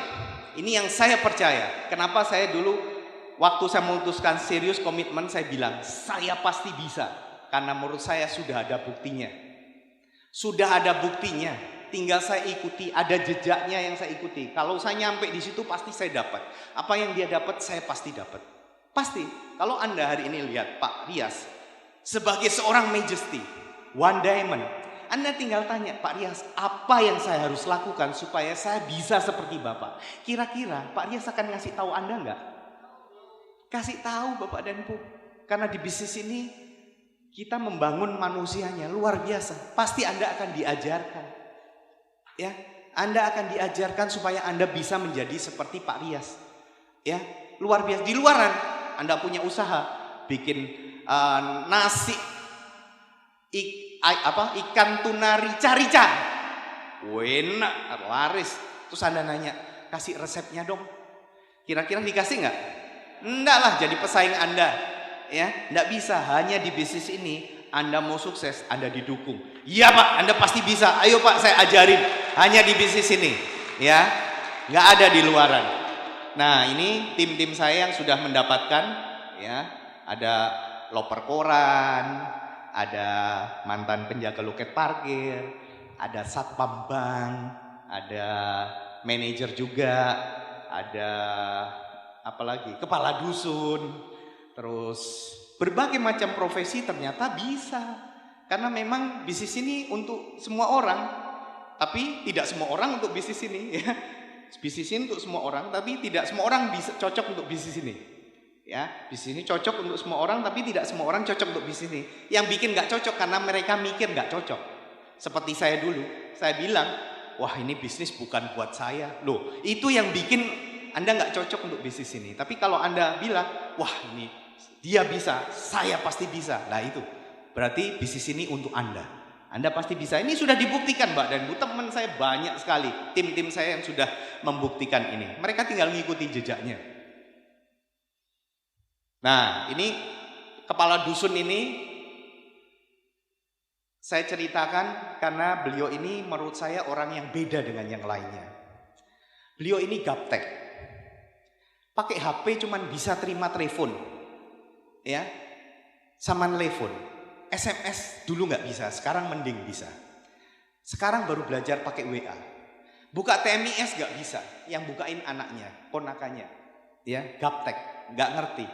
Ini yang saya percaya. Kenapa saya dulu waktu saya memutuskan serius komitmen, saya bilang saya pasti bisa. Karena menurut saya sudah ada buktinya. Sudah ada buktinya. Tinggal saya ikuti, ada jejaknya yang saya ikuti. Kalau saya nyampe di situ pasti saya dapat. Apa yang dia dapat saya pasti dapat. Pasti. Kalau Anda hari ini lihat Pak Rias sebagai seorang majesty, one diamond, Anda tinggal tanya, Pak Rias, apa yang saya harus lakukan supaya saya bisa seperti Bapak? Kira-kira Pak Rias akan ngasih tahu Anda enggak? Kasih tahu Bapak dan Bu. Karena di bisnis ini kita membangun manusianya luar biasa. Pasti Anda akan diajarkan. Ya, Anda akan diajarkan supaya Anda bisa menjadi seperti Pak Rias. Ya, luar biasa. Di luaran Anda punya usaha, bikin nasi ikan tuna rica-rica, enak, laris. Terus Anda nanya, kasih resepnya dong. Kira-kira dikasih nggak? Enggak lah, jadi pesaing Anda. Ya, enggak bisa. Hanya di bisnis ini Anda mau sukses, Anda didukung. Iya Pak, Anda pasti bisa. Ayo Pak, saya ajarin. Hanya di bisnis ini, ya, nggak ada di luaran. Nah, ini tim-tim saya yang sudah mendapatkan, ya, ada loper koran, ada mantan penjaga loket parkir, ada satpam bank, ada manajer juga, ada apalagi kepala dusun, terus berbagai macam profesi ternyata bisa. Karena memang bisnis ini untuk semua orang, tapi tidak semua orang untuk bisnis ini, ya. Bisnis ini untuk semua orang, tapi tidak semua orang bisa cocok untuk bisnis ini. Ya, bisnis ini cocok untuk semua orang, tapi tidak semua orang cocok untuk bisnis ini. Yang bikin nggak cocok karena mereka mikir nggak cocok. Seperti saya dulu, saya bilang, wah ini bisnis bukan buat saya. Loh, itu yang bikin Anda nggak cocok untuk bisnis ini. Tapi kalau Anda bilang, wah ini dia bisa, saya pasti bisa. Nah itu, berarti bisnis ini untuk Anda. Anda pasti bisa. Ini sudah dibuktikan Mbak dan Bu, teman saya banyak sekali. Tim-tim saya yang sudah membuktikan ini. Mereka tinggal ngikuti jejaknya. Nah ini kepala dusun ini saya ceritakan karena beliau ini menurut saya orang yang beda dengan yang lainnya. Beliau ini gaptek. Pakai HP cuman bisa terima telepon. Ya, sama telepon. SMS dulu nggak bisa, sekarang mending bisa. Sekarang baru belajar pakai WA. Buka TMIS nggak bisa, yang bukain anaknya, ponakannya. Ya, gaptek, nggak ngerti.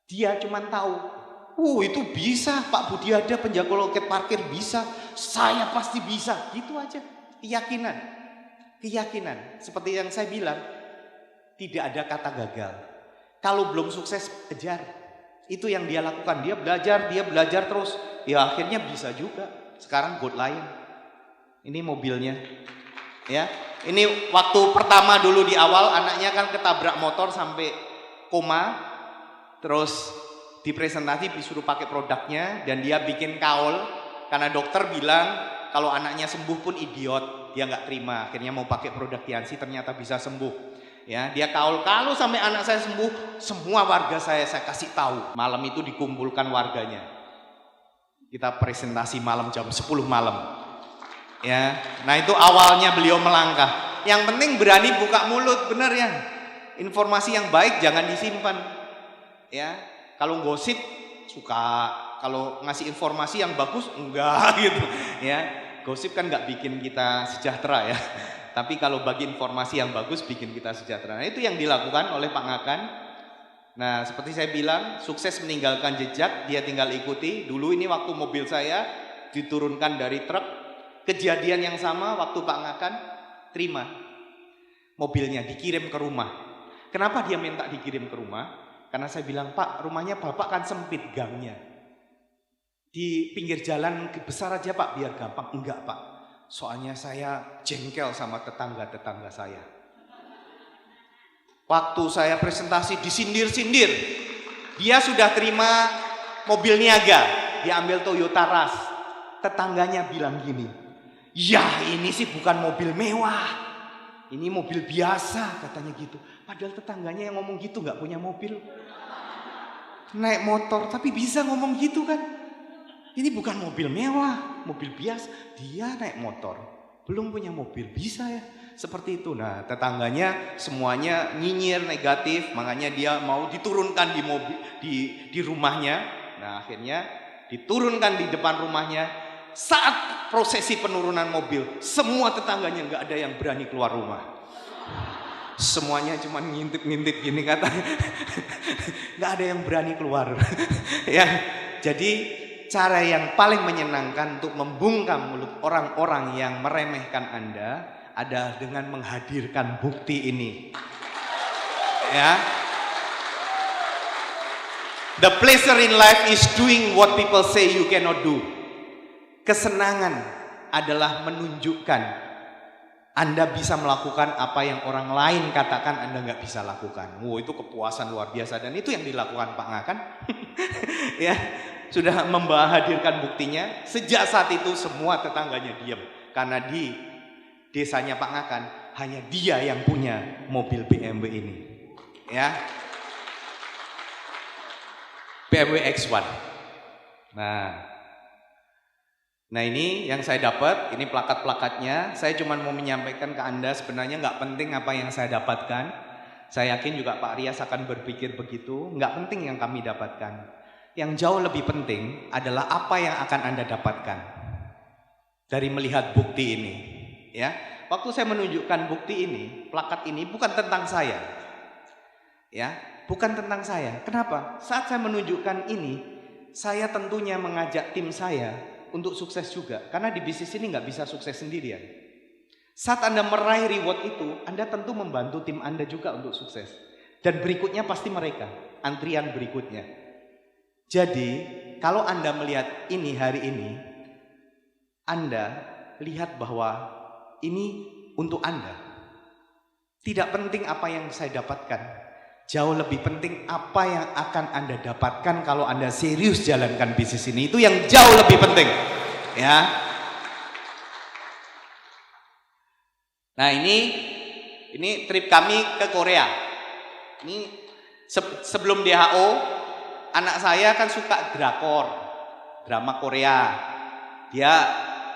Dia cuman tahu, itu bisa, Pak Budiada penjaga loket parkir bisa, saya pasti bisa, gitu aja. Keyakinan. Seperti yang saya bilang, tidak ada kata gagal. Kalau belum sukses, kejar. Itu yang dia lakukan, dia belajar terus. Ya akhirnya bisa juga. Sekarang Gold Lion. Ini mobilnya. Ya, ini waktu pertama dulu di awal anaknya kan ketabrak motor sampai koma. Terus di presentasi disuruh pakai produknya dan dia bikin kaul karena dokter bilang kalau anaknya sembuh pun idiot, dia nggak terima. Akhirnya mau pakai produk Tiansi, ternyata bisa sembuh. Ya, dia kaul, kalau sampai anak saya sembuh, semua warga saya kasih tahu. Malam itu dikumpulkan warganya. Kita presentasi malam jam 10 malam. Ya, nah itu awalnya beliau melangkah. Yang penting berani buka mulut, benar ya. Informasi yang baik jangan disimpan. Ya, kalau gosip suka, kalau ngasih informasi yang bagus enggak gitu. Ya, gosip kan nggak bikin kita sejahtera ya. Tapi kalau bagi informasi yang bagus bikin kita sejahtera. Nah, itu yang dilakukan oleh Pak Ngakan. Nah, seperti saya bilang, sukses meninggalkan jejak, dia tinggal ikuti. Dulu ini waktu mobil saya diturunkan dari truk, kejadian yang sama waktu Pak Ngakan terima mobilnya dikirim ke rumah. Kenapa dia minta dikirim ke rumah? Karena saya bilang, Pak, rumahnya Bapak kan sempit gangnya. Di pinggir jalan besar aja Pak, biar gampang. Enggak Pak. Soalnya saya jengkel sama tetangga-tetangga saya. Waktu saya presentasi disindir-sindir. Dia sudah terima mobil niaga, diambil Toyota Rush. Tetangganya bilang gini, ya ini sih bukan mobil mewah, ini mobil biasa, katanya gitu. Padahal tetangganya yang ngomong gitu gak punya mobil, naik motor, tapi bisa ngomong gitu kan. Ini bukan mobil mewah, mobil biasa. Dia naik motor, belum punya mobil, bisa ya. Seperti itu. Nah, tetangganya semuanya nyinyir negatif, makanya dia mau diturunkan di mobil, di rumahnya. Nah, akhirnya diturunkan di depan rumahnya. Saat prosesi penurunan mobil, semua tetangganya nggak ada yang berani keluar rumah. Semuanya cuma ngintip-ngintip gini katanya. Nggak ada yang berani keluar. Ya, jadi cara yang paling menyenangkan untuk membungkam mulut orang-orang yang meremehkan Anda adalah dengan menghadirkan bukti ini. Ya. The pleasure in life is doing what people say you cannot do. Kesenangan adalah menunjukkan Anda bisa melakukan apa yang orang lain katakan Anda nggak bisa lakukan. Wow, itu kepuasan luar biasa, dan itu yang dilakukan Pak Nga kan? Ya, sudah hadirkan buktinya. Sejak saat itu semua tetangganya diam, karena di desanya Pak Nga kan hanya dia yang punya mobil BMW ini. Ya, BMW X1. Nah ini yang saya dapat, ini plakat-plakatnya. Saya cuma mau menyampaikan ke Anda, sebenarnya nggak penting apa yang saya dapatkan. Saya yakin juga Pak Rias akan berpikir begitu. Nggak penting yang kami dapatkan. Yang jauh lebih penting adalah apa yang akan Anda dapatkan dari melihat bukti ini. Ya, waktu saya menunjukkan bukti ini, plakat ini bukan tentang saya. Ya, bukan tentang saya. Kenapa? Saat saya menunjukkan ini, saya tentunya mengajak tim saya untuk sukses juga, karena di bisnis ini nggak bisa sukses sendirian. Saat Anda meraih reward itu, Anda tentu membantu tim Anda juga untuk sukses. Dan berikutnya pasti mereka, antrian berikutnya. Jadi, kalau Anda melihat ini hari ini, Anda lihat bahwa ini untuk Anda. Tidak penting apa yang saya dapatkan. Jauh lebih penting apa yang akan Anda dapatkan kalau Anda serius jalankan bisnis ini. Itu yang jauh lebih penting. Ya. Nah ini trip kami ke Korea. Ini sebelum DHO, anak saya kan suka drakor, drama Korea. Dia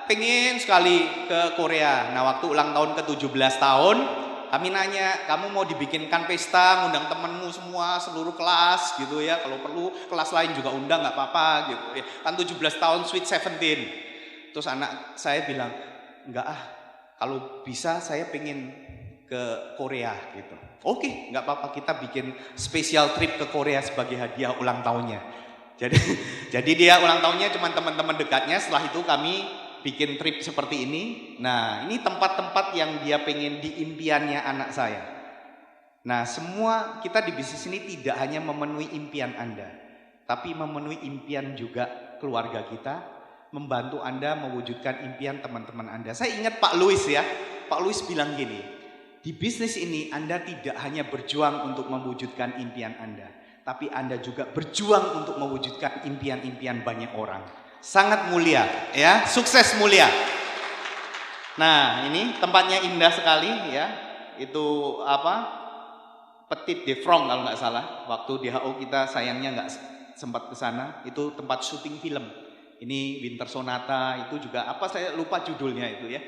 pengen sekali ke Korea. Nah waktu ulang tahun ke-17 tahun, kami nanya, kamu mau dibikinkan pesta, ngundang temenmu semua, seluruh kelas gitu ya. Kalau perlu kelas lain juga undang, gak apa-apa gitu ya. Kan 17 tahun sweet 17. Terus anak saya bilang, enggak kalau bisa saya pengen ke Korea gitu. Oke, gak apa-apa, kita bikin special trip ke Korea sebagai hadiah ulang tahunnya. Jadi dia ulang tahunnya cuma teman-teman dekatnya, setelah itu kami bikin trip seperti ini. Nah ini tempat-tempat yang dia pengen di impiannya anak saya. Nah semua kita di bisnis ini tidak hanya memenuhi impian Anda, tapi memenuhi impian juga keluarga kita, membantu Anda mewujudkan impian teman-teman Anda. Saya ingat Pak Louis ya, Pak Louis bilang gini, di bisnis ini Anda tidak hanya berjuang untuk mewujudkan impian Anda, tapi Anda juga berjuang untuk mewujudkan impian-impian banyak orang. Sangat mulia, ya, sukses mulia. Nah, ini tempatnya indah sekali, ya. Itu apa? Petit de France kalau nggak salah. Waktu di HO kita sayangnya nggak sempat ke sana. Itu tempat syuting film. Ini Winter Sonata, itu juga apa saya lupa judulnya itu ya,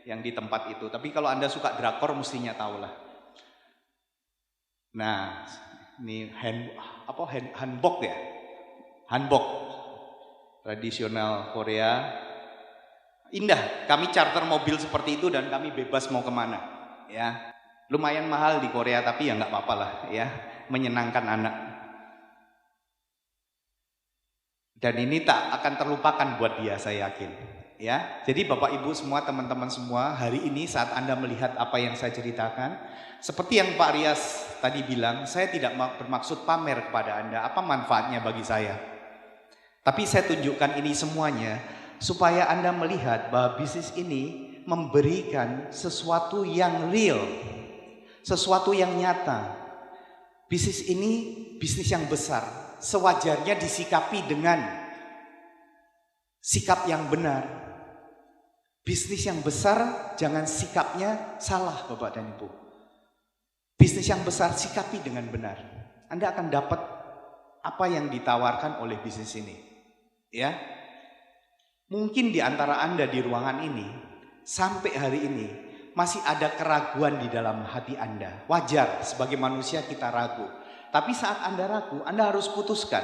yang di tempat itu. Tapi kalau Anda suka drakor mestinya tahu lah. Nah, ini hanbok ya, hanbok. Tradisional Korea, indah. Kami charter mobil seperti itu dan kami bebas mau kemana, ya. Lumayan mahal di Korea tapi ya nggak apa-apa lah, ya. Menyenangkan anak. Dan ini tak akan terlupakan buat dia, saya yakin, ya. Jadi Bapak Ibu semua, teman-teman semua, hari ini saat Anda melihat apa yang saya ceritakan, seperti yang Pak Rias tadi bilang, saya tidak bermaksud pamer kepada Anda apa manfaatnya bagi saya. Tapi saya tunjukkan ini semuanya supaya Anda melihat bahwa bisnis ini memberikan sesuatu yang real, sesuatu yang nyata. Bisnis ini bisnis yang besar, sewajarnya disikapi dengan sikap yang benar. Bisnis yang besar jangan sikapnya salah, Bapak dan Ibu. Bisnis yang besar sikapi dengan benar. Anda akan dapat apa yang ditawarkan oleh bisnis ini. Ya, mungkin di antara Anda di ruangan ini sampai hari ini masih ada keraguan di dalam hati Anda. Wajar, sebagai manusia kita ragu. Tapi saat Anda ragu, Anda harus putuskan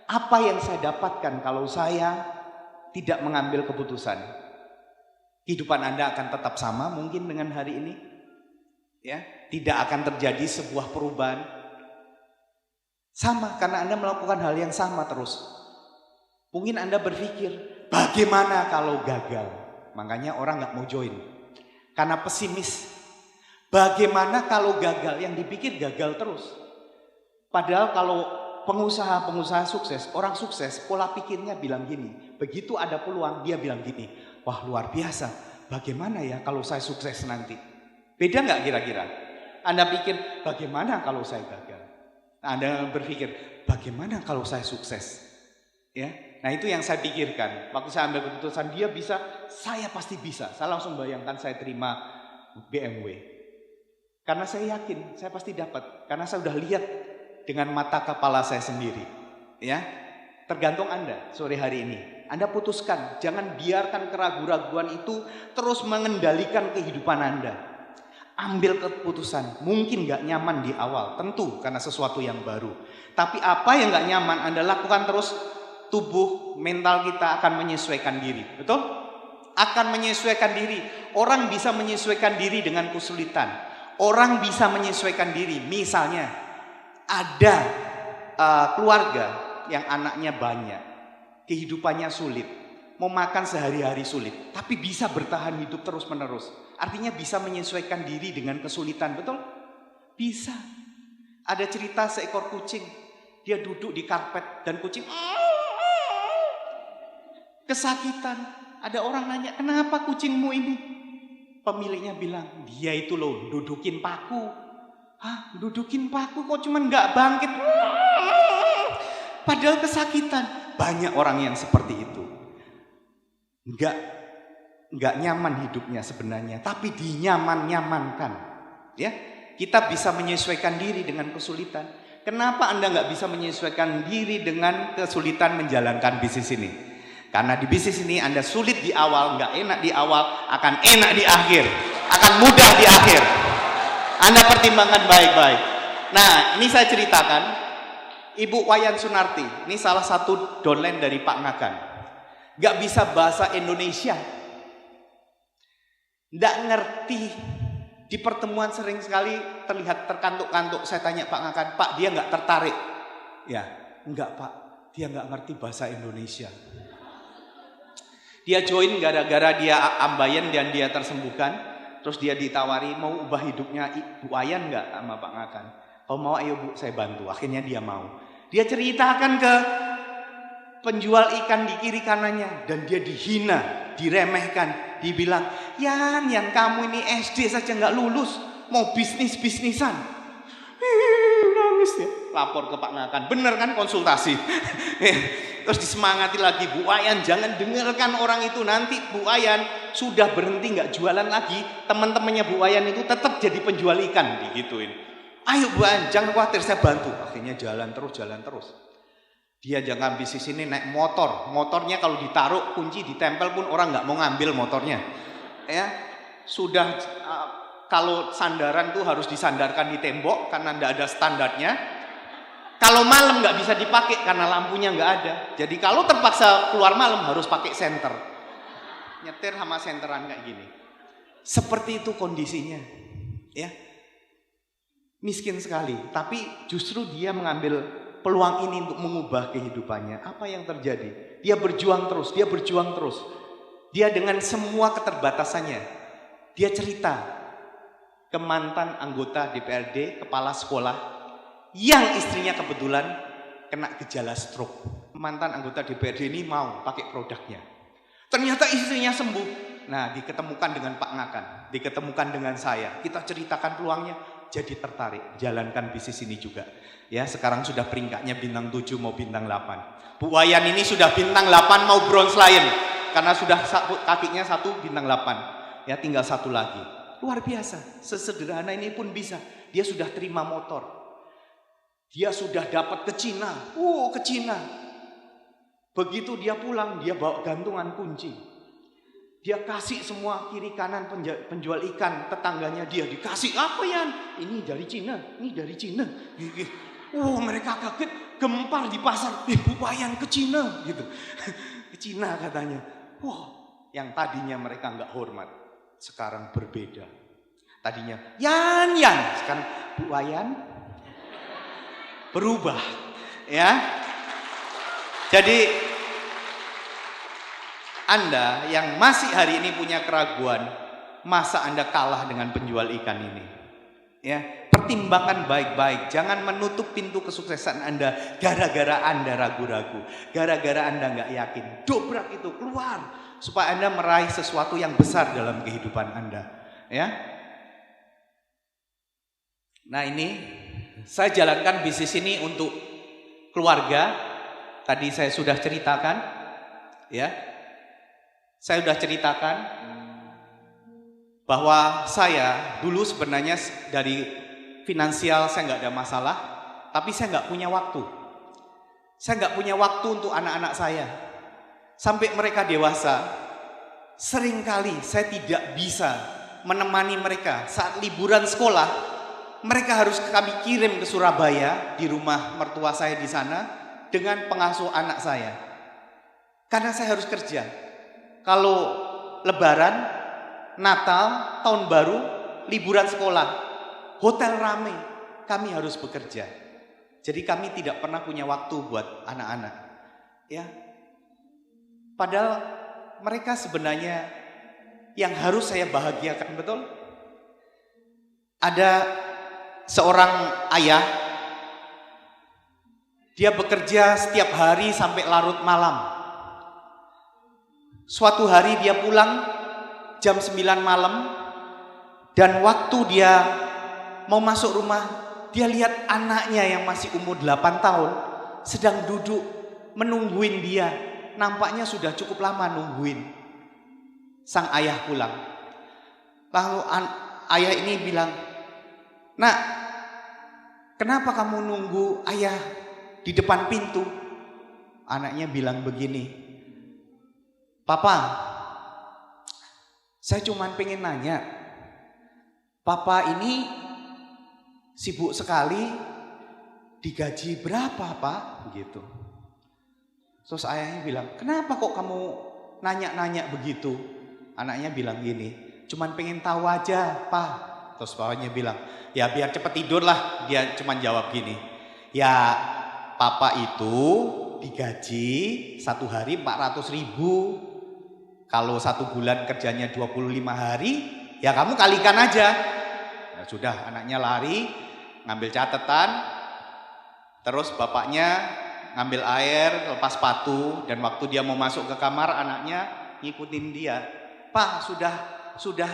apa yang saya dapatkan kalau saya tidak mengambil keputusan. Kehidupan Anda akan tetap sama mungkin dengan hari ini. Ya, tidak akan terjadi sebuah perubahan. Sama karena Anda melakukan hal yang sama terus. Mungkin Anda berpikir, bagaimana kalau gagal? Makanya orang nggak mau join. Karena pesimis. Bagaimana kalau gagal? Yang dipikir gagal terus. Padahal kalau pengusaha-pengusaha sukses, orang sukses, pola pikirnya bilang gini. Begitu ada peluang, dia bilang gini, wah luar biasa. bagaimana ya kalau saya sukses nanti? Beda nggak kira-kira? Anda pikir, bagaimana kalau saya gagal? Anda berpikir, bagaimana kalau saya sukses? Ya, nah itu yang saya pikirkan. Waktu saya ambil keputusan, dia bisa, saya pasti bisa. Saya langsung bayangkan saya terima BMW. Karena saya yakin, saya pasti dapat. Karena saya sudah lihat dengan mata kepala saya sendiri. Ya, tergantung Anda sore hari ini. Anda putuskan, jangan biarkan keraguan-raguan itu terus mengendalikan kehidupan Anda. Ambil keputusan, mungkin gak nyaman di awal, tentu karena sesuatu yang baru. Tapi apa yang gak nyaman Anda lakukan terus, tubuh, mental kita akan menyesuaikan diri. Betul? Akan menyesuaikan diri. Orang bisa menyesuaikan diri dengan kesulitan. Orang bisa menyesuaikan diri. Misalnya, ada keluarga yang anaknya banyak, kehidupannya sulit, mau makan sehari-hari sulit, tapi bisa bertahan hidup terus-menerus. Artinya bisa menyesuaikan diri dengan kesulitan, betul? Bisa. Ada cerita seekor kucing, dia duduk di karpet dan kucing kesakitan. Ada orang nanya, kenapa kucingmu ini? Pemiliknya bilang, dia itu loh dudukin paku. Hah, dudukin paku kok cuman gak bangkit? Padahal kesakitan. Banyak orang yang seperti itu. Nggak nyaman hidupnya sebenarnya, tapi dinyaman-nyamankan. Ya, kita bisa menyesuaikan diri dengan kesulitan. Kenapa Anda nggak bisa menyesuaikan diri dengan kesulitan menjalankan bisnis ini? Karena di bisnis ini Anda sulit di awal, nggak enak di awal, akan enak di akhir, akan mudah di akhir. Anda pertimbangkan baik-baik. Nah, ini saya ceritakan, Ibu Wayan Sunarti, ini salah satu downline dari Pak Ngakan. Nggak bisa bahasa Indonesia. Nggak ngerti. Di pertemuan sering sekali terlihat terkantuk-kantuk. Saya tanya Pak Ngakan, Pak dia nggak tertarik? Ya, enggak Pak, dia nggak ngerti bahasa Indonesia. Dia join gara-gara dia ambayan dan dia tersembuhkan. Terus dia ditawari mau ubah hidupnya Bu Wayan nggak sama Pak Ngakan. Kalau mau ayo Bu saya bantu. Akhirnya dia mau. Dia ceritakan ke penjual ikan di kiri kanannya. Dan dia dihina, diremehkan. Dibilang, Yan kamu ini SD saja nggak lulus, mau bisnis-bisnisan. Nangis ya. Lapor ke Pak Ngakan, bener kan konsultasi. Terus disemangati lagi, Bu Wayan jangan dengarkan orang itu. Nanti Bu Wayan sudah berhenti nggak jualan lagi, teman-temannya Bu Wayan itu tetap jadi penjual ikan, digituin. Ayo Bu Wayan, jangan khawatir saya bantu. Akhirnya jalan terus. Dia jangan bisnis ini naik motor. Motornya kalau ditaruh kunci ditempel pun orang nggak mau ngambil motornya. Ya, sudah kalau sandaran tuh harus disandarkan di tembok karena nggak ada standarnya. Kalau malam nggak bisa dipakai karena lampunya nggak ada. Jadi kalau terpaksa keluar malam harus pakai senter. Nyetir sama senteran kayak gini. Seperti itu kondisinya. Ya, miskin sekali. Tapi justru dia mengambil peluang ini untuk mengubah kehidupannya. Apa yang terjadi? Dia berjuang terus. Dia dengan semua keterbatasannya. Dia cerita ke mantan anggota DPRD, kepala sekolah, yang istrinya kebetulan kena gejala stroke. Mantan anggota DPRD ini mau pakai produknya. Ternyata istrinya sembuh. Nah, diketemukan dengan Pak Ngakan, diketemukan dengan saya. Kita ceritakan peluangnya, jadi tertarik jalankan bisnis ini juga. Ya, sekarang sudah peringkatnya bintang 7 mau bintang 8. Bu Wayan ini sudah bintang 8 mau bronze lion karena sudah kakinya 1 bintang 8. Ya, tinggal 1 lagi. Luar biasa. Sesederhana ini pun bisa. Dia sudah terima motor. Dia sudah dapat ke Cina. Ke Cina. Begitu dia pulang, dia bawa gantungan kunci. Dia kasih semua kiri kanan penjual ikan tetangganya dia dikasih apa Yan? Ini dari Cina, ini dari Cina. Mereka kaget, gempar di pasar. Bu Wayan ke Cina gitu. Ke Cina katanya. Yang tadinya mereka nggak hormat, sekarang berbeda. Tadinya Yan, sekarang Bu Wayan berubah. Ya. Jadi Anda yang masih hari ini punya keraguan, masa Anda kalah dengan penjual ikan ini? Ya, pertimbangkan baik-baik. Jangan menutup pintu kesuksesan Anda gara-gara Anda ragu-ragu, gara-gara Anda nggak yakin. Dobrak itu, keluar. supaya Anda meraih sesuatu yang besar dalam kehidupan Anda, ya. Nah, ini saya jalankan bisnis ini untuk keluarga. Tadi saya sudah ceritakan, ya. Saya sudah ceritakan bahwa saya dulu sebenarnya dari finansial saya nggak ada masalah, tapi saya nggak punya waktu. Saya nggak punya waktu untuk anak-anak saya. Sampai mereka dewasa, seringkali saya tidak bisa menemani mereka saat liburan sekolah. Mereka harus kami kirim ke Surabaya, di rumah mertua saya di sana, dengan pengasuh anak saya. Karena saya harus kerja. Kalau Lebaran, Natal, Tahun Baru, liburan sekolah, hotel rame, kami harus bekerja. Jadi kami tidak pernah punya waktu buat anak-anak. Ya. Padahal mereka sebenarnya yang harus saya bahagiakan, betul? Ada seorang ayah, dia bekerja setiap hari sampai larut malam. Suatu hari dia pulang jam 9 malam, dan waktu dia mau masuk rumah, dia lihat anaknya yang masih umur 8 tahun sedang duduk menungguin dia. Nampaknya sudah cukup lama nungguin sang ayah pulang. Lalu ayah ini bilang, "Nak, kenapa kamu nunggu ayah di depan pintu?" Anaknya bilang begini, "Papa, saya cuma pengen nanya, Papa ini sibuk sekali, digaji berapa, Pak?" Gitu. Terus ayahnya bilang, "Kenapa kok kamu nanya-nanya begitu?" Anaknya bilang gini, "Cuman pengen tahu aja, Pak." Terus bapaknya bilang, "Ya biar cepet tidur lah." Dia cuman jawab gini, "Ya Papa itu digaji satu hari 400.000. Kalau 1 bulan kerjanya 25 hari, ya kamu kalikan aja." Ya sudah, anaknya lari, ngambil catatan. Terus bapaknya ngambil air, lepas sepatu, dan waktu dia mau masuk ke kamar, anaknya ngikutin dia. "Pak, sudah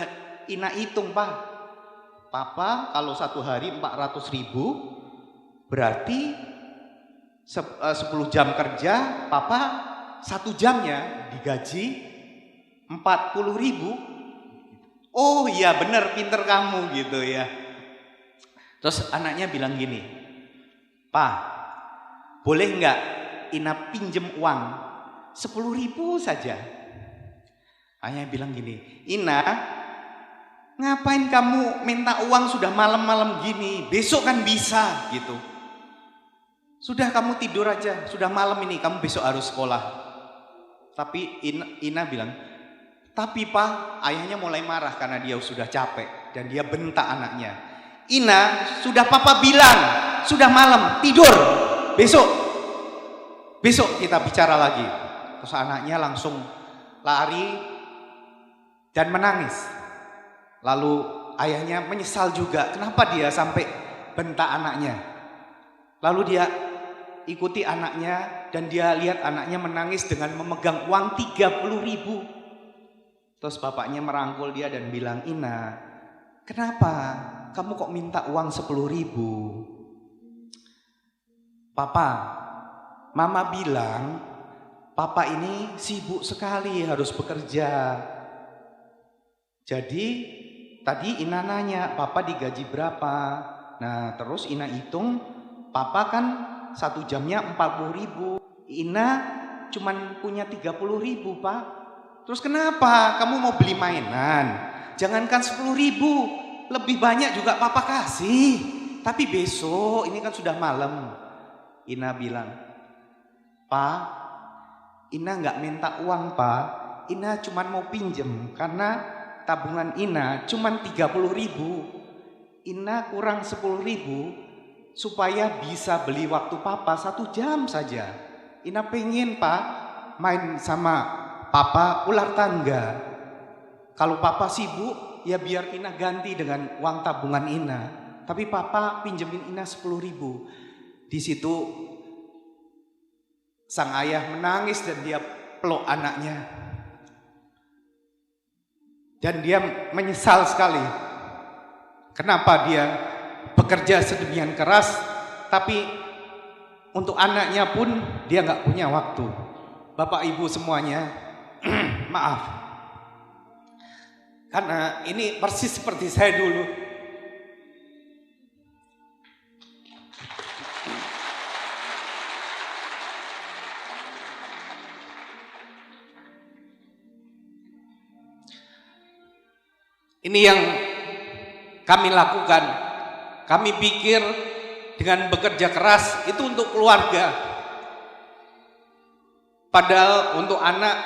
Ina hitung, Pak. Papa kalau 1 hari 400.000, berarti 10 jam kerja, Papa 1 jamnya digaji 40.000. "Oh iya bener, pinter kamu," gitu ya. Terus anaknya bilang gini, "Pak, boleh nggak Ina pinjem uang 10.000 saja?" Ayahnya bilang gini, "Ina, ngapain kamu minta uang sudah malam-malam gini? Besok kan bisa," gitu. "Sudah kamu tidur aja, sudah malam ini, kamu besok harus sekolah." Tapi Ina bilang, "Tapi Pak," ayahnya mulai marah karena dia sudah capek dan dia bentak anaknya, "Ina, sudah Papa bilang, sudah malam, tidur. Besok kita bicara lagi." Terus anaknya langsung lari dan menangis. Lalu ayahnya menyesal juga, kenapa dia sampai bentak anaknya. Lalu dia ikuti anaknya dan dia lihat anaknya menangis dengan memegang uang 30.000. Terus bapaknya merangkul dia dan bilang, "Ina, kenapa kamu kok minta uang 10.000? Papa, Mama bilang Papa ini sibuk sekali harus bekerja. Jadi tadi Ina nanya Papa digaji berapa. Nah terus Ina hitung, Papa kan 1 jamnya 40.000. Ina cuman punya 30.000 Pak. Terus kenapa kamu mau beli mainan? Jangankan 10.000, lebih banyak juga Papa kasih. Tapi besok, ini kan sudah malam." Ina bilang, "Pak, Ina nggak minta uang Pak. Ina cuman mau pinjem karena tabungan Ina cuman 30.000. Ina kurang 10.000 supaya bisa beli waktu Papa 1 jam saja. Ina pengen Pak main sama Papa ular tangga. Kalau Papa sibuk ya biar Ina ganti dengan uang tabungan Ina. Tapi Papa pinjemin Ina 10.000. Di situ sang ayah menangis dan dia peluk anaknya. Dan dia menyesal sekali. Kenapa dia bekerja sedemikian keras, tapi untuk anaknya pun dia nggak punya waktu. Bapak Ibu semuanya, maaf. Karena ini persis seperti saya dulu. Ini yang kami lakukan. Kami pikir dengan bekerja keras itu untuk keluarga. Padahal untuk anak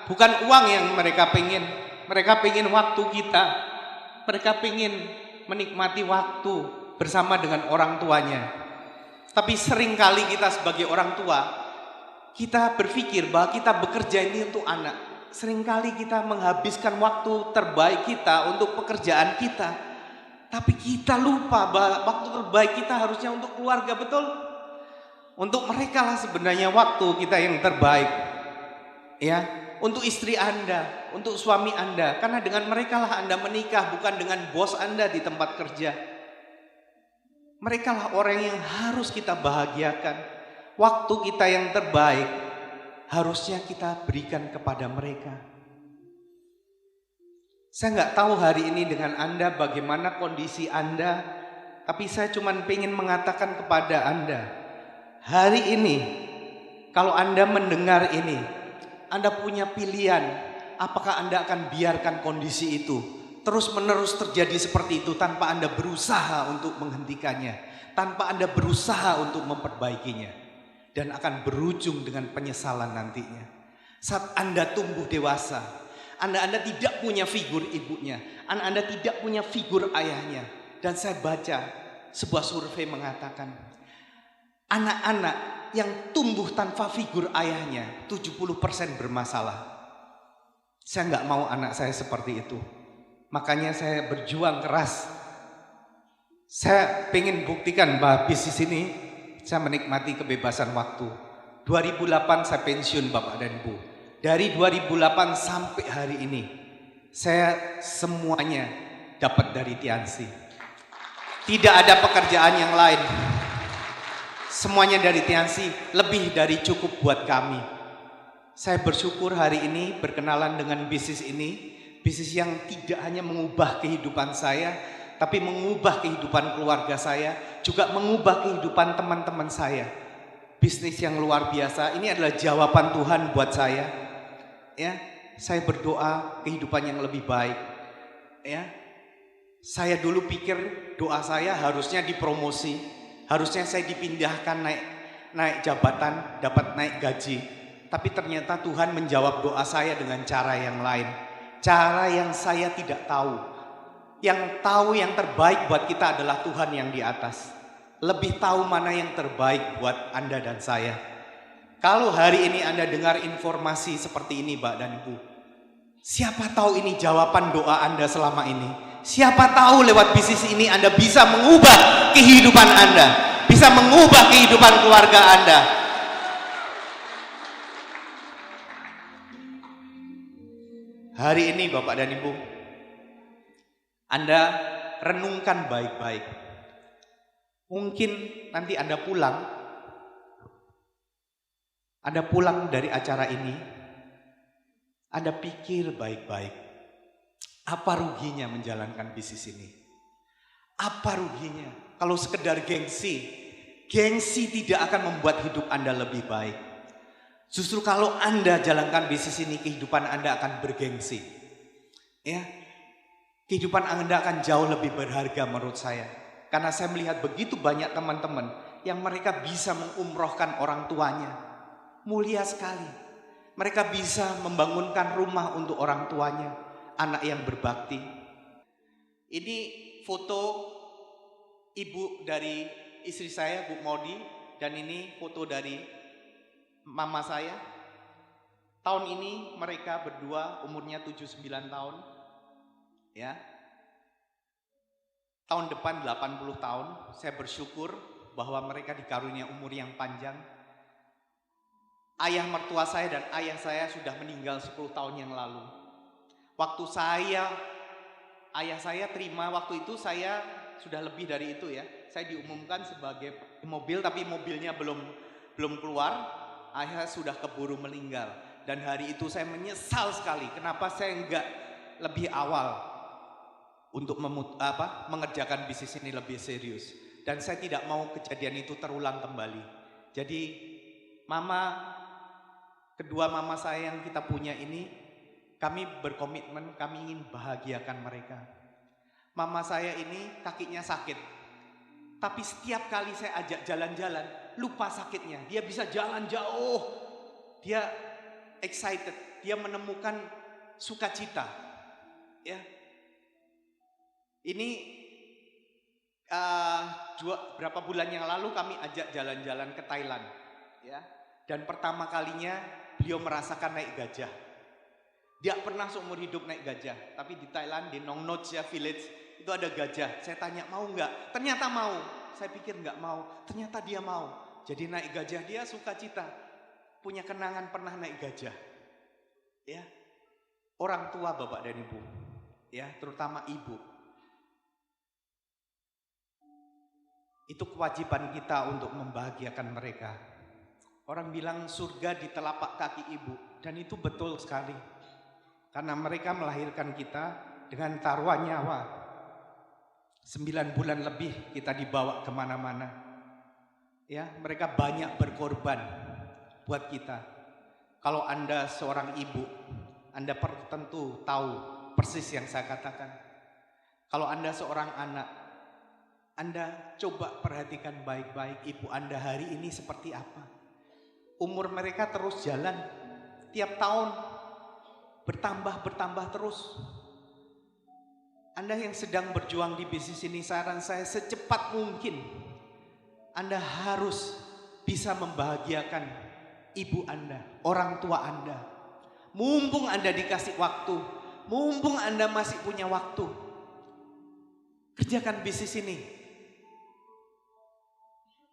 bukan uang yang mereka pengen. Mereka pengen waktu kita. Mereka pengen menikmati waktu bersama dengan orang tuanya. Tapi seringkali kita sebagai orang tua, kita berpikir bahwa kita bekerja ini untuk anak. Seringkali kita menghabiskan waktu terbaik kita untuk pekerjaan kita. Tapi kita lupa bahwa waktu terbaik kita harusnya untuk keluarga, betul? Untuk mereka lah sebenarnya waktu kita yang terbaik. Ya, untuk istri Anda, untuk suami Anda. Karena dengan mereka lah Anda menikah, bukan dengan bos Anda di tempat kerja. Mereka lah orang yang harus kita bahagiakan. Waktu kita yang terbaik harusnya kita berikan kepada mereka. Saya nggak tahu hari ini dengan Anda bagaimana kondisi Anda, tapi saya cuma ingin mengatakan kepada Anda, hari ini kalau Anda mendengar ini, Anda punya pilihan, apakah Anda akan biarkan kondisi itu terus menerus terjadi seperti itu tanpa Anda berusaha untuk menghentikannya, tanpa Anda berusaha untuk memperbaikinya. Dan akan berujung dengan penyesalan nantinya. Saat Anda tumbuh dewasa, Anda tidak punya figur ibunya, Anda tidak punya figur ayahnya. Dan saya baca sebuah survei mengatakan, anak-anak yang tumbuh tanpa figur ayahnya 70% bermasalah. Saya nggak mau anak saya seperti itu. Makanya saya berjuang keras. Saya ingin buktikan bahwa bisnis ini saya menikmati kebebasan waktu. 2008 saya pensiun Bapak dan Ibu. Dari 2008 sampai hari ini, saya semuanya dapat dari Tiansi. Tidak ada pekerjaan yang lain. Semuanya dari Tiansi, lebih dari cukup buat kami. Saya bersyukur hari ini berkenalan dengan bisnis ini. Bisnis yang tidak hanya mengubah kehidupan saya, tapi mengubah kehidupan keluarga saya, juga mengubah kehidupan teman-teman saya. Bisnis yang luar biasa. Ini adalah jawaban Tuhan buat saya. Ya, saya berdoa kehidupan yang lebih baik. Ya, saya dulu pikir doa saya harusnya dipromosi, harusnya saya dipindahkan naik jabatan, dapat naik gaji. Tapi ternyata Tuhan menjawab doa saya dengan cara yang lain, cara yang saya tidak tahu. Yang tahu yang terbaik buat kita adalah Tuhan yang di atas. Lebih tahu mana yang terbaik buat Anda dan saya. Kalau hari ini Anda dengar informasi seperti ini, Pak dan Ibu, siapa tahu ini jawaban doa Anda selama ini. Siapa tahu lewat bisnis ini Anda bisa mengubah kehidupan Anda, bisa mengubah kehidupan keluarga Anda. Hari ini Bapak dan Ibu, Anda renungkan baik-baik. Mungkin nanti Anda pulang dari acara ini, Anda pikir baik-baik. Apa ruginya menjalankan bisnis ini? Apa ruginya? Kalau sekedar gengsi tidak akan membuat hidup Anda lebih baik. Justru kalau Anda jalankan bisnis ini, kehidupan Anda akan bergengsi. Ya, kehidupan Anda akan jauh lebih berharga menurut saya. Karena saya melihat begitu banyak teman-teman yang mereka bisa mengumrohkan orang tuanya. Mulia sekali. Mereka bisa membangunkan rumah untuk orang tuanya. Anak yang berbakti. Ini foto ibu dari istri saya, Bu Modi. Dan ini foto dari mama saya. Tahun ini mereka berdua umurnya 79 tahun. Ya. Tahun depan 80 tahun, saya bersyukur bahwa mereka dikarunia umur yang panjang. Ayah mertua saya dan ayah saya sudah meninggal 10 tahun yang lalu. Waktu ayah saya terima, waktu itu saya sudah lebih dari itu ya. Saya diumumkan sebagai mobil, tapi mobilnya belum keluar. Ayah sudah keburu meninggal. Dan hari itu saya menyesal sekali. Kenapa saya enggak lebih awal untuk mengerjakan bisnis ini lebih serius. Dan saya tidak mau kejadian itu terulang kembali. Jadi kedua mama saya yang kita punya ini, kami berkomitmen, kami ingin bahagiakan mereka. Mama saya ini kakinya sakit, tapi setiap kali saya ajak jalan-jalan, lupa sakitnya. Dia bisa jalan jauh, dia excited, dia menemukan sukacita. Ya, ini berapa bulan yang lalu kami ajak jalan-jalan ke Thailand, ya. Dan pertama kalinya beliau merasakan naik gajah. Dia pernah seumur hidup naik gajah, tapi di Thailand, di Nong Nochia Village itu ada gajah. Saya tanya mau nggak? Ternyata mau. Saya pikir nggak mau, ternyata dia mau. Jadi naik gajah, dia sukacita, punya kenangan pernah naik gajah. Ya, orang tua bapak dan ibu, ya terutama ibu. Itu kewajiban kita untuk membahagiakan mereka. Orang bilang surga di telapak kaki ibu, dan itu betul sekali. Karena mereka melahirkan kita dengan taruhan nyawa. 9 bulan lebih kita dibawa kemana-mana. Ya, mereka banyak berkorban buat kita. Kalau Anda seorang ibu, Anda tentu tahu persis yang saya katakan. Kalau Anda seorang anak, Anda coba perhatikan baik-baik ibu Anda hari ini seperti apa. Umur mereka terus jalan, tiap tahun bertambah terus. Anda yang sedang berjuang di bisnis ini, saran saya secepat mungkin Anda harus bisa membahagiakan ibu Anda, orang tua Anda. Mumpung Anda dikasih waktu, mumpung Anda masih punya waktu, kerjakan bisnis ini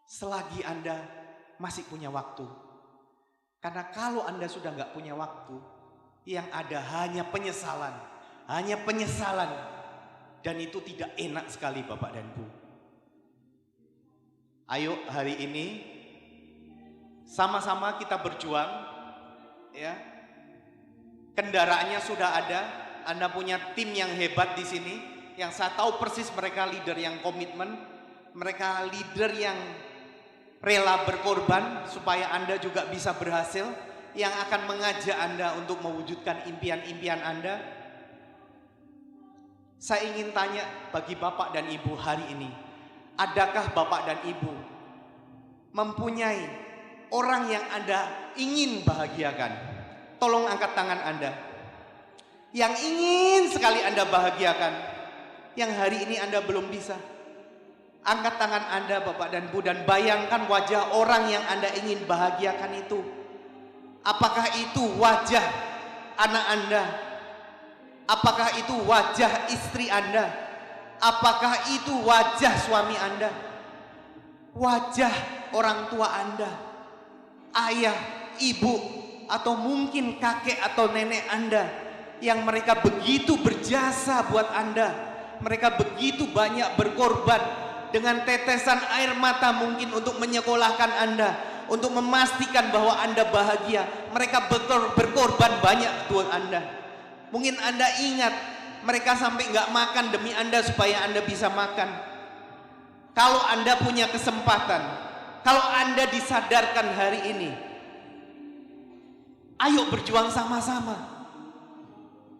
selagi Anda masih punya waktu. Karena kalau Anda sudah nggak punya waktu, yang ada hanya penyesalan, dan itu tidak enak sekali Bapak dan Bu. Ayo hari ini sama-sama kita berjuang, ya. Kendaraannya sudah ada, Anda punya tim yang hebat di sini, yang saya tahu persis mereka leader yang komitmen, mereka leader yang rela berkorban supaya Anda juga bisa berhasil, yang akan mengajak Anda untuk mewujudkan impian-impian Anda. Saya ingin tanya bagi Bapak dan Ibu hari ini, adakah Bapak dan Ibu mempunyai orang yang Anda ingin bahagiakan? Tolong angkat tangan Anda. Yang ingin sekali Anda bahagiakan, yang hari ini Anda belum bisa. Angkat tangan Anda Bapak dan Bu, dan bayangkan wajah orang yang Anda ingin bahagiakan itu. Apakah itu wajah anak Anda? Apakah itu wajah istri Anda? Apakah itu wajah suami Anda? Wajah orang tua Anda? Ayah, ibu, atau mungkin kakek atau nenek Anda yang mereka begitu berjasa buat Anda. Mereka begitu banyak berkorban dengan tetesan air mata mungkin untuk menyekolahkan Anda, untuk memastikan bahwa Anda bahagia. Mereka berkorban banyak buat Anda. Mungkin Anda ingat, mereka sampai nggak makan demi Anda supaya Anda bisa makan. Kalau Anda punya kesempatan, kalau Anda disadarkan hari ini, ayo berjuang sama-sama.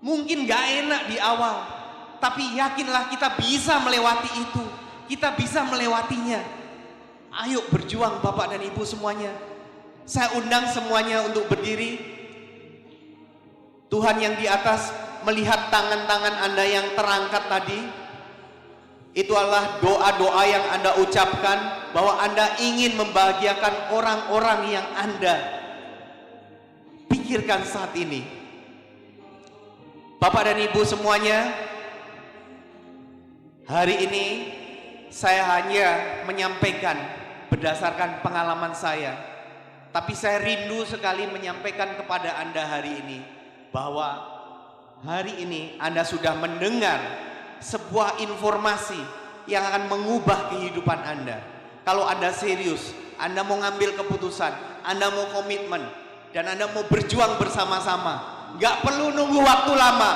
Mungkin nggak enak di awal, tapi yakinlah kita bisa melewati itu. Kita bisa melewatinya. Ayo berjuang Bapak dan Ibu semuanya. Saya undang semuanya untuk berdiri. Tuhan yang di atas melihat tangan-tangan Anda yang terangkat tadi. Itu adalah doa-doa yang Anda ucapkan bahwa Anda ingin membahagiakan orang-orang yang Anda pikirkan saat ini. Bapak dan Ibu semuanya, hari ini saya hanya menyampaikan berdasarkan pengalaman saya, tapi saya rindu sekali menyampaikan kepada Anda hari ini bahwa hari ini Anda sudah mendengar sebuah informasi yang akan mengubah kehidupan Anda. Kalau Anda serius, Anda mau ngambil keputusan, Anda mau komitmen, dan Anda mau berjuang bersama-sama, nggak perlu nunggu waktu lama.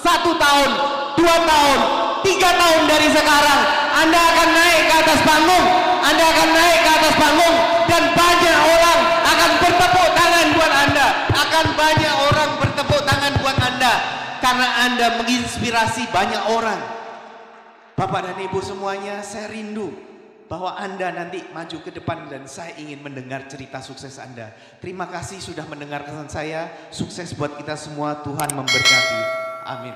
1 tahun, 2 tahun, 3 tahun dari sekarang, Anda akan naik ke atas panggung. Anda akan naik ke atas panggung, dan banyak orang akan bertepuk tangan buat Anda. Akan banyak orang bertepuk tangan buat Anda, karena Anda menginspirasi banyak orang. Bapak dan Ibu semuanya, saya rindu bahwa Anda nanti maju ke depan dan saya ingin mendengar cerita sukses Anda. Terima kasih sudah mendengarkan saya. Sukses buat kita semua. Tuhan memberkati. Amin.